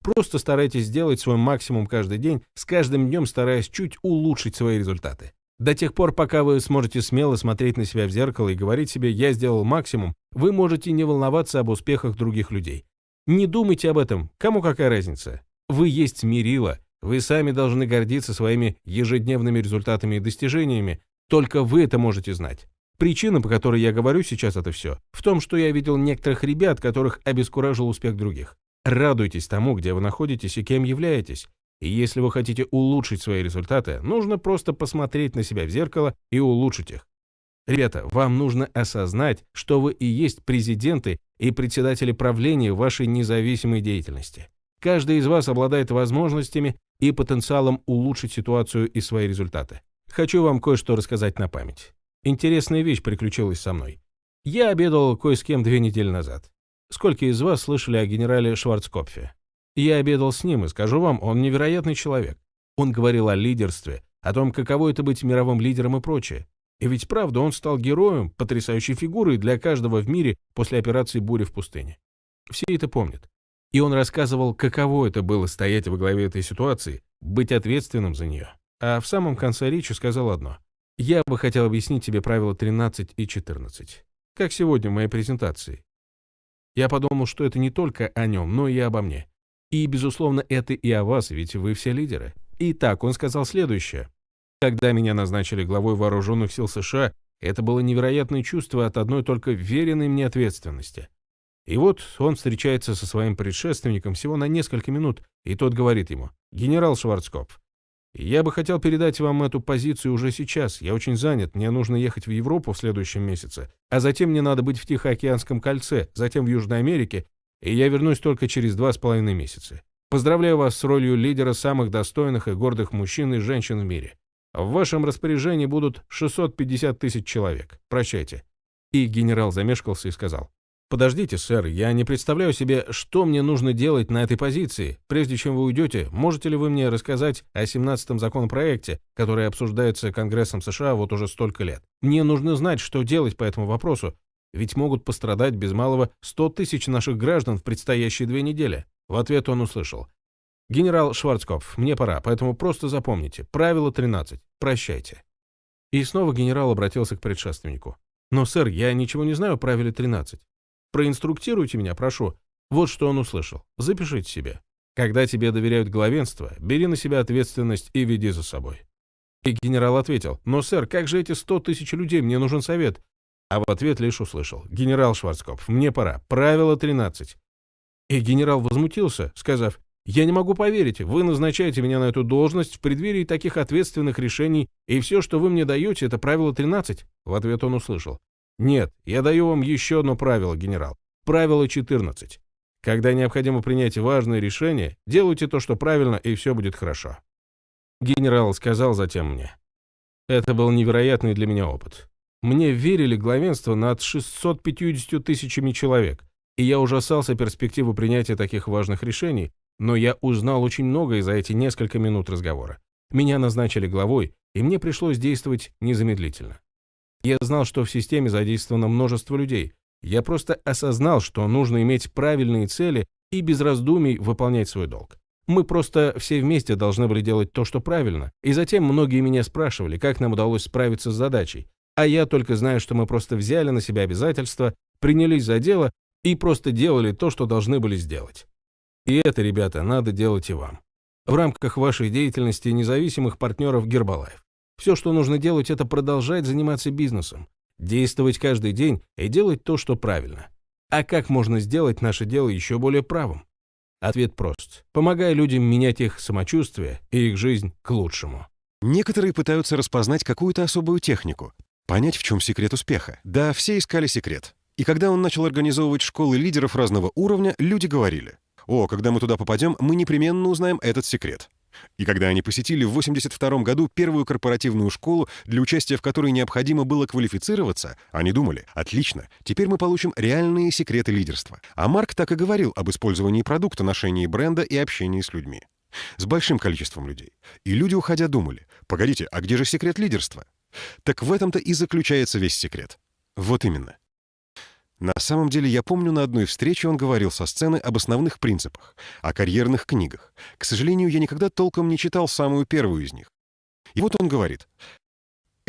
Просто старайтесь сделать свой максимум каждый день, с каждым днем стараясь чуть улучшить свои результаты. До тех пор, пока вы сможете смело смотреть на себя в зеркало и говорить себе «я сделал максимум», вы можете не волноваться об успехах других людей. Не думайте об этом, кому какая разница. Вы есть мерило, вы сами должны гордиться своими ежедневными результатами и достижениями, только вы это можете знать. Причина, по которой я говорю сейчас это все, в том, что я видел некоторых ребят, которых обескуражил успех других. Радуйтесь тому, где вы находитесь и кем являетесь. И если вы хотите улучшить свои результаты, нужно просто посмотреть на себя в зеркало и улучшить их. Ребята, вам нужно осознать, что вы и есть президенты и председатели правления вашей независимой деятельности. Каждый из вас обладает возможностями и потенциалом улучшить ситуацию и свои результаты. Хочу вам кое-что рассказать на память. Интересная вещь приключилась со мной. Я обедал кое с кем 2 недели назад. Сколько из вас слышали о генерале Шварцкопфе? Я обедал с ним, и скажу вам, он невероятный человек. Он говорил о лидерстве, о том, каково это быть мировым лидером и прочее. И ведь правда, он стал героем, потрясающей фигурой для каждого в мире после операции «Буря в пустыне». Все это помнят. И он рассказывал, каково это было стоять во главе этой ситуации, быть ответственным за нее. А в самом конце речи сказал одно. Я бы хотел объяснить тебе правила 13 и 14. Как сегодня в моей презентации. Я подумал, что это не только о нем, но и обо мне. И, безусловно, это и о вас, ведь вы все лидеры. Итак, он сказал следующее. Когда меня назначили главой вооруженных сил США, это было невероятное чувство от одной только веренной мне ответственности. И вот он встречается со своим предшественником всего на несколько минут, и тот говорит ему: «Генерал Шварцкопф, я бы хотел передать вам эту позицию уже сейчас. Я очень занят, мне нужно ехать в Европу в следующем месяце, а затем мне надо быть в Тихоокеанском кольце, затем в Южной Америке, и я вернусь только через 2,5 месяца. Поздравляю вас с ролью лидера самых достойных и гордых мужчин и женщин в мире. В вашем распоряжении будут 650 тысяч человек. Прощайте». И генерал замешкался и сказал: «Подождите, сэр, я не представляю себе, что мне нужно делать на этой позиции. Прежде чем вы уйдете, можете ли вы мне рассказать о 17-м законопроекте, который обсуждается Конгрессом США вот уже столько лет? Мне нужно знать, что делать по этому вопросу, ведь могут пострадать без малого 100 тысяч наших граждан в предстоящие 2 недели». В ответ он услышал: «Генерал Шварцкопф, мне пора, поэтому просто запомните. Правило 13. Прощайте». И снова генерал обратился к предшественнику. «Но, сэр, я ничего не знаю о правиле 13. Проинструктируйте меня, прошу». Вот что он услышал. Запишите себе. Когда тебе доверяют главенство, бери на себя ответственность и веди за собой. И генерал ответил: «Но, сэр, как же эти 100 тысяч людей? Мне нужен совет». А в ответ лишь услышал: «Генерал Шварцкопф, мне пора. Правило 13». И генерал возмутился, сказав: «Я не могу поверить, вы назначаете меня на эту должность в преддверии таких ответственных решений, и все, что вы мне даете, это правило 13». В ответ он услышал: «Нет, я даю вам еще одно правило, генерал. Правило 14. Когда необходимо принять важное решение, делайте то, что правильно, и все будет хорошо». Генерал сказал затем мне: «Это был невероятный для меня опыт. Мне верили главенство над 650 тысячами человек, и я ужасался перспективу принятия таких важных решений, но я узнал очень многое за эти несколько минут разговора. Меня назначили главой, и мне пришлось действовать незамедлительно. Я знал, что в системе задействовано множество людей. Я просто осознал, что нужно иметь правильные цели и без раздумий выполнять свой долг. Мы просто все вместе должны были делать то, что правильно, и затем многие меня спрашивали, как нам удалось справиться с задачей, а я только знаю, что мы просто взяли на себя обязательства, принялись за дело и просто делали то, что должны были сделать. И это, ребята, надо делать и вам. В рамках вашей деятельности независимых партнеров Herbalife. Все, что нужно делать, это продолжать заниматься бизнесом, действовать каждый день и делать то, что правильно. А как можно сделать наше дело еще более правым? Ответ прост. Помогай людям менять их самочувствие и их жизнь к лучшему. Некоторые пытаются распознать какую-то особую технику, понять, в чем секрет успеха. Да, все искали секрет. И когда он начал организовывать школы лидеров разного уровня, люди говорили: «О, когда мы туда попадем, мы непременно узнаем этот секрет». И когда они посетили в 1982 году первую корпоративную школу, для участия в которой необходимо было квалифицироваться, они думали: «Отлично, теперь мы получим реальные секреты лидерства». А Марк так и говорил об использовании продукта, ношении бренда и общении с людьми. С большим количеством людей. И люди, уходя, думали: «Погодите, а где же секрет лидерства?» Так в этом-то и заключается весь секрет. Вот именно. На самом деле, я помню, на одной встрече он говорил со сцены об основных принципах, о карьерных книгах. К сожалению, я никогда толком не читал самую первую из них. И вот он говорит: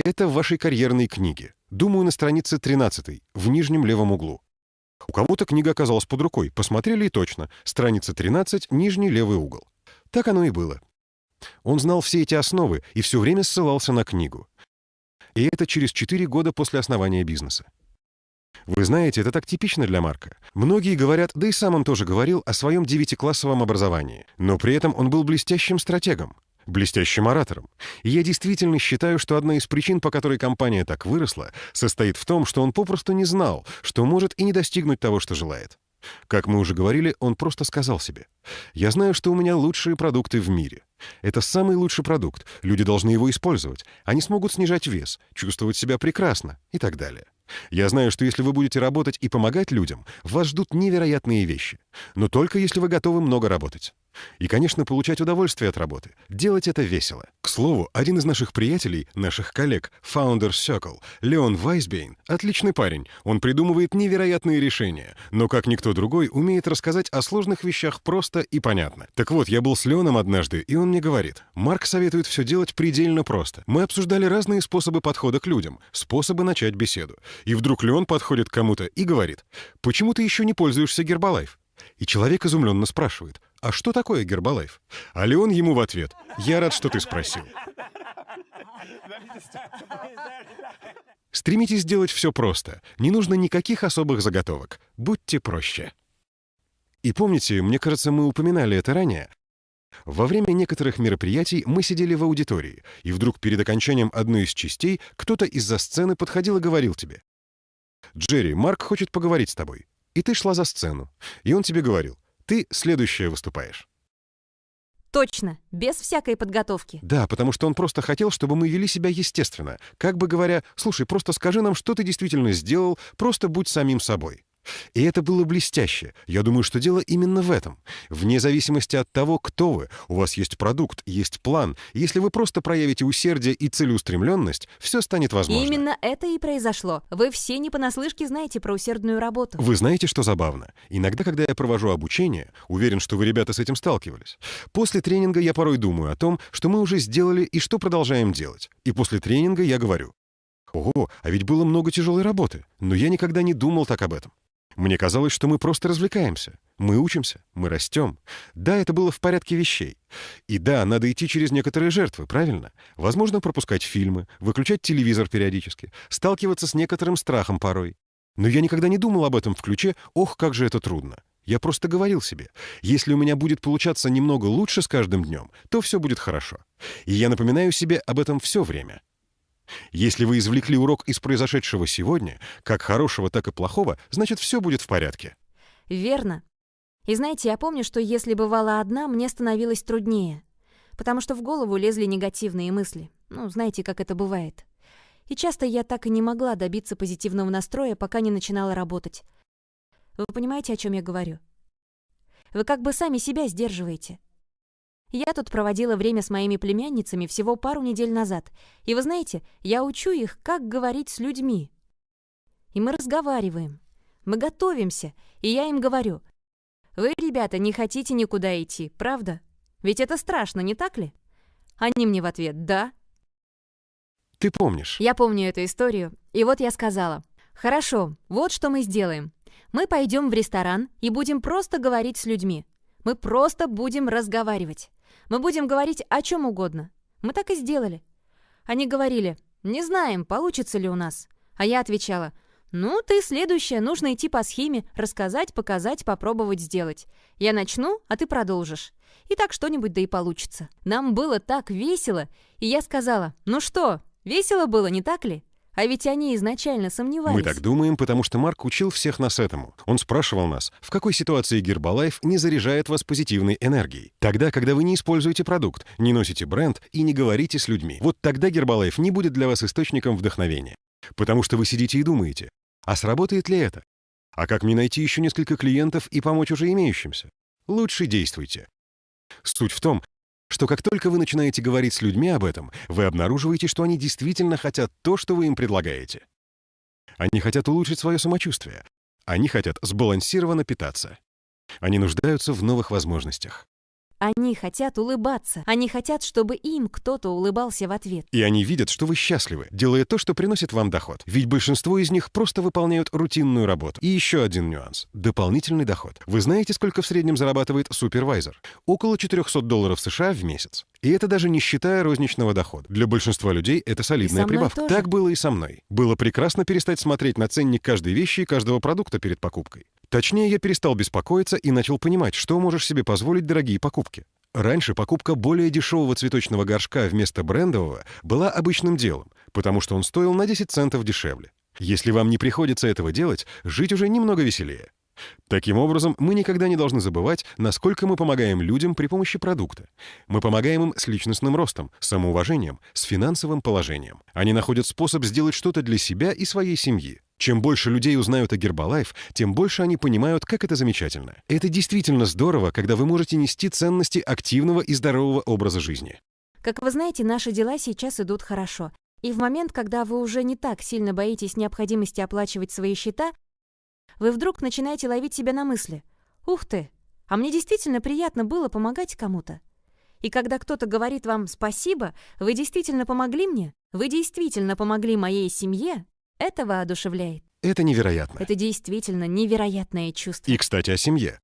«Это в вашей карьерной книге. Думаю, на странице 13, в нижнем левом углу». У кого-то книга оказалась под рукой. Посмотрели и точно. Страница 13, нижний левый угол. Так оно и было. Он знал все эти основы и все время ссылался на книгу. И это через 4 года после основания бизнеса. Вы знаете, это так типично для Марка. Многие говорят, да и сам он тоже говорил о своем 9-классовом образовании, но при этом он был блестящим стратегом, блестящим оратором. И я действительно считаю, что одна из причин, по которой компания так выросла, состоит в том, что он попросту не знал, что может и не достигнуть того, что желает. Как мы уже говорили, он просто сказал себе: «Я знаю, что у меня лучшие продукты в мире. Это самый лучший продукт, люди должны его использовать, они смогут снижать вес, чувствовать себя прекрасно и так далее. Я знаю, что если вы будете работать и помогать людям, вас ждут невероятные вещи. Но только если вы готовы много работать. И, конечно, получать удовольствие от работы. Делать это весело». К слову, один из наших приятелей, наших коллег, Founders Circle, Леон Вайсбейн, отличный парень. Он придумывает невероятные решения, но, как никто другой, умеет рассказать о сложных вещах просто и понятно. Так вот, я был с Леоном однажды, и он мне говорит: «Марк советует все делать предельно просто. Мы обсуждали разные способы подхода к людям, способы начать беседу. И вдруг Леон подходит к кому-то и говорит: «Почему ты еще не пользуешься Гербалайф?» И человек изумленно спрашивает: «А что такое Гербалайф?» А Леон ему в ответ: «Я рад, что ты спросил». Стремитесь делать все просто. Не нужно никаких особых заготовок. Будьте проще. И помните, мне кажется, мы упоминали это ранее, во время некоторых мероприятий мы сидели в аудитории, и вдруг перед окончанием одной из частей кто-то из-за сцены подходил и говорил тебе: «Джерри, Марк хочет поговорить с тобой». И ты шла за сцену, и он тебе говорил: «Ты следующая выступаешь». Точно, без всякой подготовки. Да, потому что он просто хотел, чтобы мы вели себя естественно, как бы говоря: «Слушай, просто скажи нам, что ты действительно сделал, просто будь самим собой». И это было блестяще. Я думаю, что дело именно в этом. Вне зависимости от того, кто вы, у вас есть продукт, есть план. Если вы просто проявите усердие и целеустремленность, все станет возможно. И именно это и произошло. Вы все не понаслышке знаете про усердную работу. Вы знаете, что забавно? Иногда, когда я провожу обучение, уверен, что вы, ребята, с этим сталкивались. После тренинга я порой думаю о том, что мы уже сделали и что продолжаем делать. И после тренинга я говорю: «Ого, а ведь было много тяжелой работы, но я никогда не думал так об этом. Мне казалось, что мы просто развлекаемся. Мы учимся, мы растем. Да, это было в порядке вещей. И да, надо идти через некоторые жертвы, правильно? Возможно, пропускать фильмы, выключать телевизор периодически, сталкиваться с некоторым страхом порой. Но я никогда не думал об этом в ключе: ох, как же это трудно. Я просто говорил себе: если у меня будет получаться немного лучше с каждым днем, то все будет хорошо. И я напоминаю себе об этом все время. Если вы извлекли урок из произошедшего сегодня, как хорошего, так и плохого, значит, все будет в порядке». Верно. И знаете, я помню, что если бывала одна, мне становилось труднее. Потому что в голову лезли негативные мысли. Ну, знаете, как это бывает. И часто я так и не могла добиться позитивного настроя, пока не начинала работать. Вы понимаете, о чем я говорю? Вы как бы сами себя сдерживаете. Я тут проводила время с моими племянницами всего пару недель назад. И вы знаете, я учу их, как говорить с людьми. И мы разговариваем. Мы готовимся. И я им говорю: «Вы, ребята, не хотите никуда идти, правда? Ведь это страшно, не так ли?» Они мне в ответ: «Да». Ты помнишь? Я помню эту историю. И вот я сказала: «Хорошо, вот что мы сделаем. Мы пойдем в ресторан и будем просто говорить с людьми. Мы просто будем разговаривать. Мы будем говорить о чем угодно». Мы так и сделали. Они говорили: «Не знаем, получится ли у нас». А я отвечала: Ну, ты следующая, нужно идти по схеме, рассказать, показать, попробовать сделать. Я начну, а ты продолжишь. И так что-нибудь да и получится. Нам было так весело, и я сказала, ну что, весело было, не так ли? А ведь они изначально сомневались. Мы так думаем, потому что Марк учил всех нас этому. Он спрашивал нас, в какой ситуации Гербалайф не заряжает вас позитивной энергией. Тогда, когда вы не используете продукт, не носите бренд и не говорите с людьми. Вот тогда Гербалайф не будет для вас источником вдохновения. Потому что вы сидите и думаете, а сработает ли это? А как мне найти еще несколько клиентов и помочь уже имеющимся? Лучше действуйте. Суть в том, что как только вы начинаете говорить с людьми об этом, вы обнаруживаете, что они действительно хотят то, что вы им предлагаете. Они хотят улучшить свое самочувствие. Они хотят сбалансированно питаться. Они нуждаются в новых возможностях. Они хотят улыбаться. Они хотят, чтобы им кто-то улыбался в ответ. И они видят, что вы счастливы, делая то, что приносит вам доход. Ведь большинство из них просто выполняют рутинную работу. И еще один нюанс – дополнительный доход. Вы знаете, сколько в среднем зарабатывает супервайзер? Около $400 США в месяц. И это даже не считая розничного дохода. Для большинства людей это солидная И со мной прибавка. тоже. Так было и со мной. Было прекрасно перестать смотреть на ценник каждой вещи и каждого продукта перед покупкой. Точнее, я перестал беспокоиться и начал понимать, что можешь себе позволить дорогие покупки. Раньше покупка более дешевого цветочного горшка вместо брендового была обычным делом, потому что он стоил на 10 центов дешевле. Если вам не приходится этого делать, жить уже немного веселее. Таким образом, мы никогда не должны забывать, насколько мы помогаем людям при помощи продукта. Мы помогаем им с личностным ростом, самоуважением, с финансовым положением. Они находят способ сделать что-то для себя и своей семьи. Чем больше людей узнают о Гербалайф, тем больше они понимают, как это замечательно. Это действительно здорово, когда вы можете нести ценности активного и здорового образа жизни. Как вы знаете, наши дела сейчас идут хорошо. И в момент, когда вы уже не так сильно боитесь необходимости оплачивать свои счета, вы вдруг начинаете ловить себя на мысли. «Ух ты, а мне действительно приятно было помогать кому-то». И когда кто-то говорит вам «спасибо», «вы действительно помогли мне», «вы действительно помогли моей семье», это воодушевляет. Это невероятно. Это действительно невероятное чувство. И, кстати, о семье.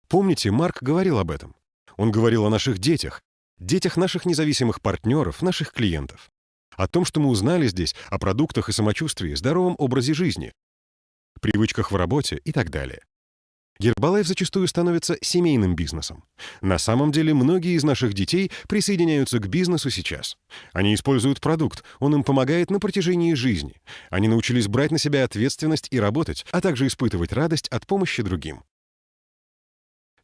Помните, Марк говорил об этом. Он говорил о наших детях, детях наших независимых партнеров, наших клиентов. О том, что мы узнали здесь, о продуктах и самочувствии, здоровом образе жизни, привычках в работе и так далее. Гербалайф зачастую становится семейным бизнесом. На самом деле, многие из наших детей присоединяются к бизнесу сейчас. Они используют продукт, он им помогает на протяжении жизни. Они научились брать на себя ответственность и работать, а также испытывать радость от помощи другим.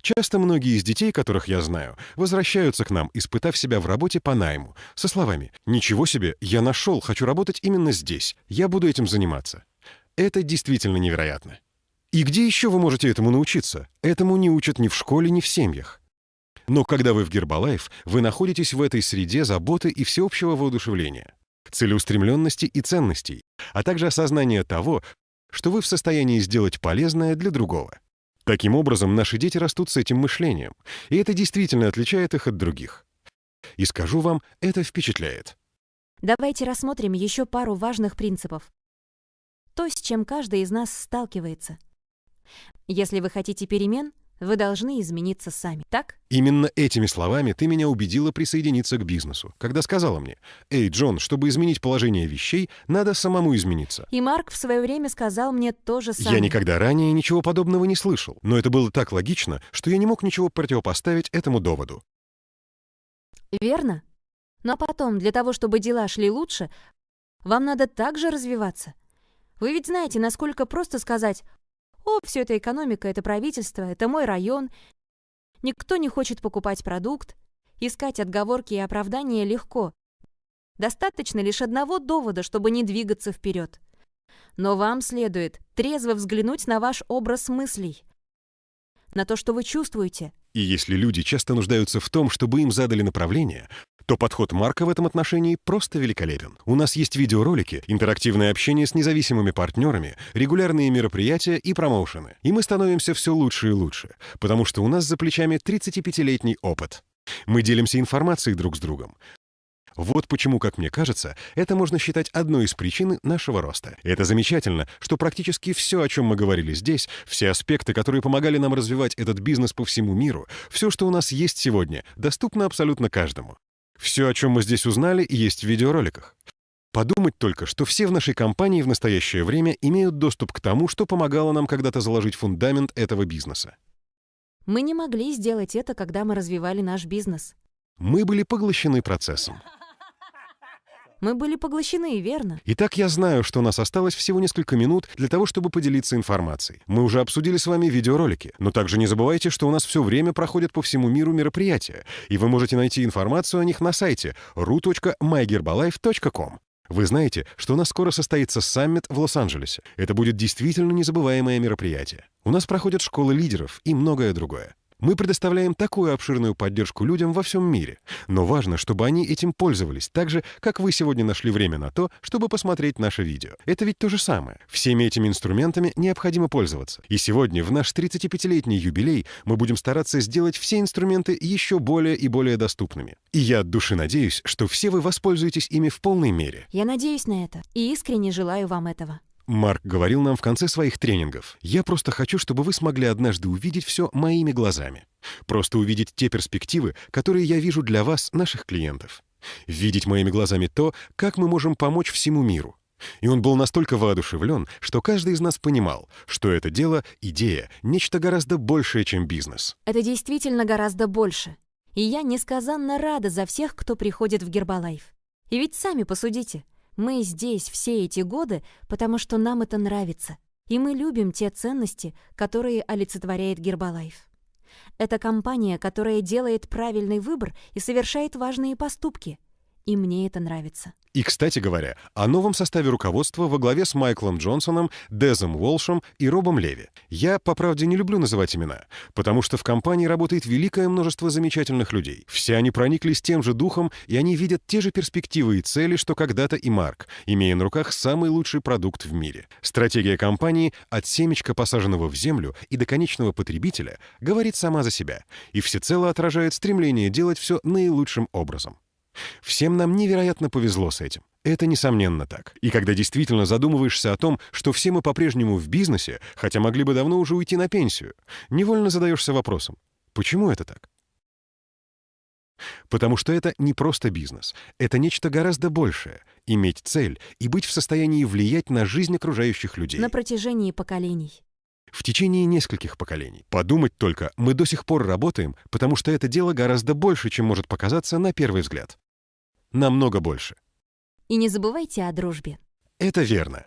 Часто многие из детей, которых я знаю, возвращаются к нам, испытав себя в работе по найму, со словами «Ничего себе, я нашел, хочу работать именно здесь, я буду этим заниматься». Это действительно невероятно. И где еще вы можете этому научиться? Этому не учат ни в школе, ни в семьях. Но когда вы в Гербалайф, вы находитесь в этой среде заботы и всеобщего воодушевления, целеустремленности и ценностей, а также осознания того, что вы в состоянии сделать полезное для другого. Таким образом, наши дети растут с этим мышлением, и это действительно отличает их от других. И скажу вам, это впечатляет. Давайте рассмотрим еще пару важных принципов. То, с чем каждый из нас сталкивается. Если вы хотите перемен, вы должны измениться сами, так? Именно этими словами ты меня убедила присоединиться к бизнесу, когда сказала мне: «Эй, Джон, чтобы изменить положение вещей, надо самому измениться». И Марк в свое время сказал мне то же самое. Я никогда ранее ничего подобного не слышал, но это было так логично, что я не мог ничего противопоставить этому доводу. Верно? Но потом, для того, чтобы дела шли лучше, вам надо также развиваться. Вы ведь знаете, насколько просто сказать: «О, все это экономика, это правительство, это мой район. Никто не хочет покупать продукт». Искать отговорки и оправдания легко. Достаточно лишь одного довода, чтобы не двигаться вперед. Но вам следует трезво взглянуть на ваш образ мыслей, на то, что вы чувствуете. И если люди часто нуждаются в том, чтобы им задали направление, то подход Марка в этом отношении просто великолепен. У нас есть видеоролики, интерактивное общение с независимыми партнерами, регулярные мероприятия и промоушены. И мы становимся все лучше и лучше, потому что у нас за плечами 35-летний опыт. Мы делимся информацией друг с другом. Вот почему, как мне кажется, это можно считать одной из причин нашего роста. Это замечательно, что практически все, о чем мы говорили здесь, все аспекты, которые помогали нам развивать этот бизнес по всему миру, все, что у нас есть сегодня, доступно абсолютно каждому. Все, о чем мы здесь узнали, есть в видеороликах. Подумать только, что все в нашей компании в настоящее время имеют доступ к тому, что помогало нам когда-то заложить фундамент этого бизнеса. Мы не могли сделать это, когда мы развивали наш бизнес. Мы были поглощены процессом. Мы были поглощены, верно? Итак, я знаю, что у нас осталось всего несколько минут для того, чтобы поделиться информацией. Мы уже обсудили с вами видеоролики, но также не забывайте, что у нас все время проходят по всему миру мероприятия, и вы можете найти информацию о них на сайте ru.mygerbalife.com. Вы знаете, что у нас скоро состоится саммит в Лос-Анджелесе. Это будет действительно незабываемое мероприятие. У нас проходят школы лидеров и многое другое. Мы предоставляем такую обширную поддержку людям во всем мире, но важно, чтобы они этим пользовались, так же, как вы сегодня нашли время на то, чтобы посмотреть наше видео. Это ведь то же самое. Всеми этими инструментами необходимо пользоваться. И сегодня, в наш 35-летний юбилей, мы будем стараться сделать все инструменты еще более и более доступными. И я от души надеюсь, что все вы воспользуетесь ими в полной мере. Я надеюсь на это и искренне желаю вам этого. Марк говорил нам в конце своих тренингов: «Я просто хочу, чтобы вы смогли однажды увидеть все моими глазами. Просто увидеть те перспективы, которые я вижу для вас, наших клиентов. Видеть моими глазами то, как мы можем помочь всему миру». И он был настолько воодушевлен, что каждый из нас понимал, что это дело, идея, нечто гораздо большее, чем бизнес. Это действительно гораздо больше. И я несказанно рада за всех, кто приходит в Гербалайф. И ведь сами посудите. Мы здесь все эти годы, потому что нам это нравится. И мы любим те ценности, которые олицетворяет Гербалайф. Это компания, которая делает правильный выбор и совершает важные поступки. И мне это нравится. И, кстати говоря, о новом составе руководства во главе с Майклом Джонсоном, Дезом Уолшем и Робом Леви. Я, по правде, не люблю называть имена, потому что в компании работает великое множество замечательных людей. Все они прониклись тем же духом, и они видят те же перспективы и цели, что когда-то и Марк, имея на руках самый лучший продукт в мире. Стратегия компании от семечка, посаженного в землю, и до конечного потребителя говорит сама за себя и всецело отражает стремление делать все наилучшим образом. Всем нам невероятно повезло с этим. Это несомненно так. И когда действительно задумываешься о том, что все мы по-прежнему в бизнесе, хотя могли бы давно уже уйти на пенсию, невольно задаешься вопросом: почему это так? Потому что это не просто бизнес. Это нечто гораздо большее — иметь цель и быть в состоянии влиять на жизнь окружающих людей. На протяжении поколений. В течение нескольких поколений. Подумать только, мы до сих пор работаем, потому что это дело гораздо больше, чем может показаться на первый взгляд. Намного больше. И не забывайте о дружбе. Это верно.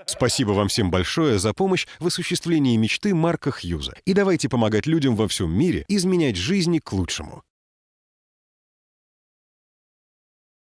Спасибо вам всем большое за помощь в осуществлении мечты Марка Хьюза. И давайте помогать людям во всем мире изменять жизни к лучшему.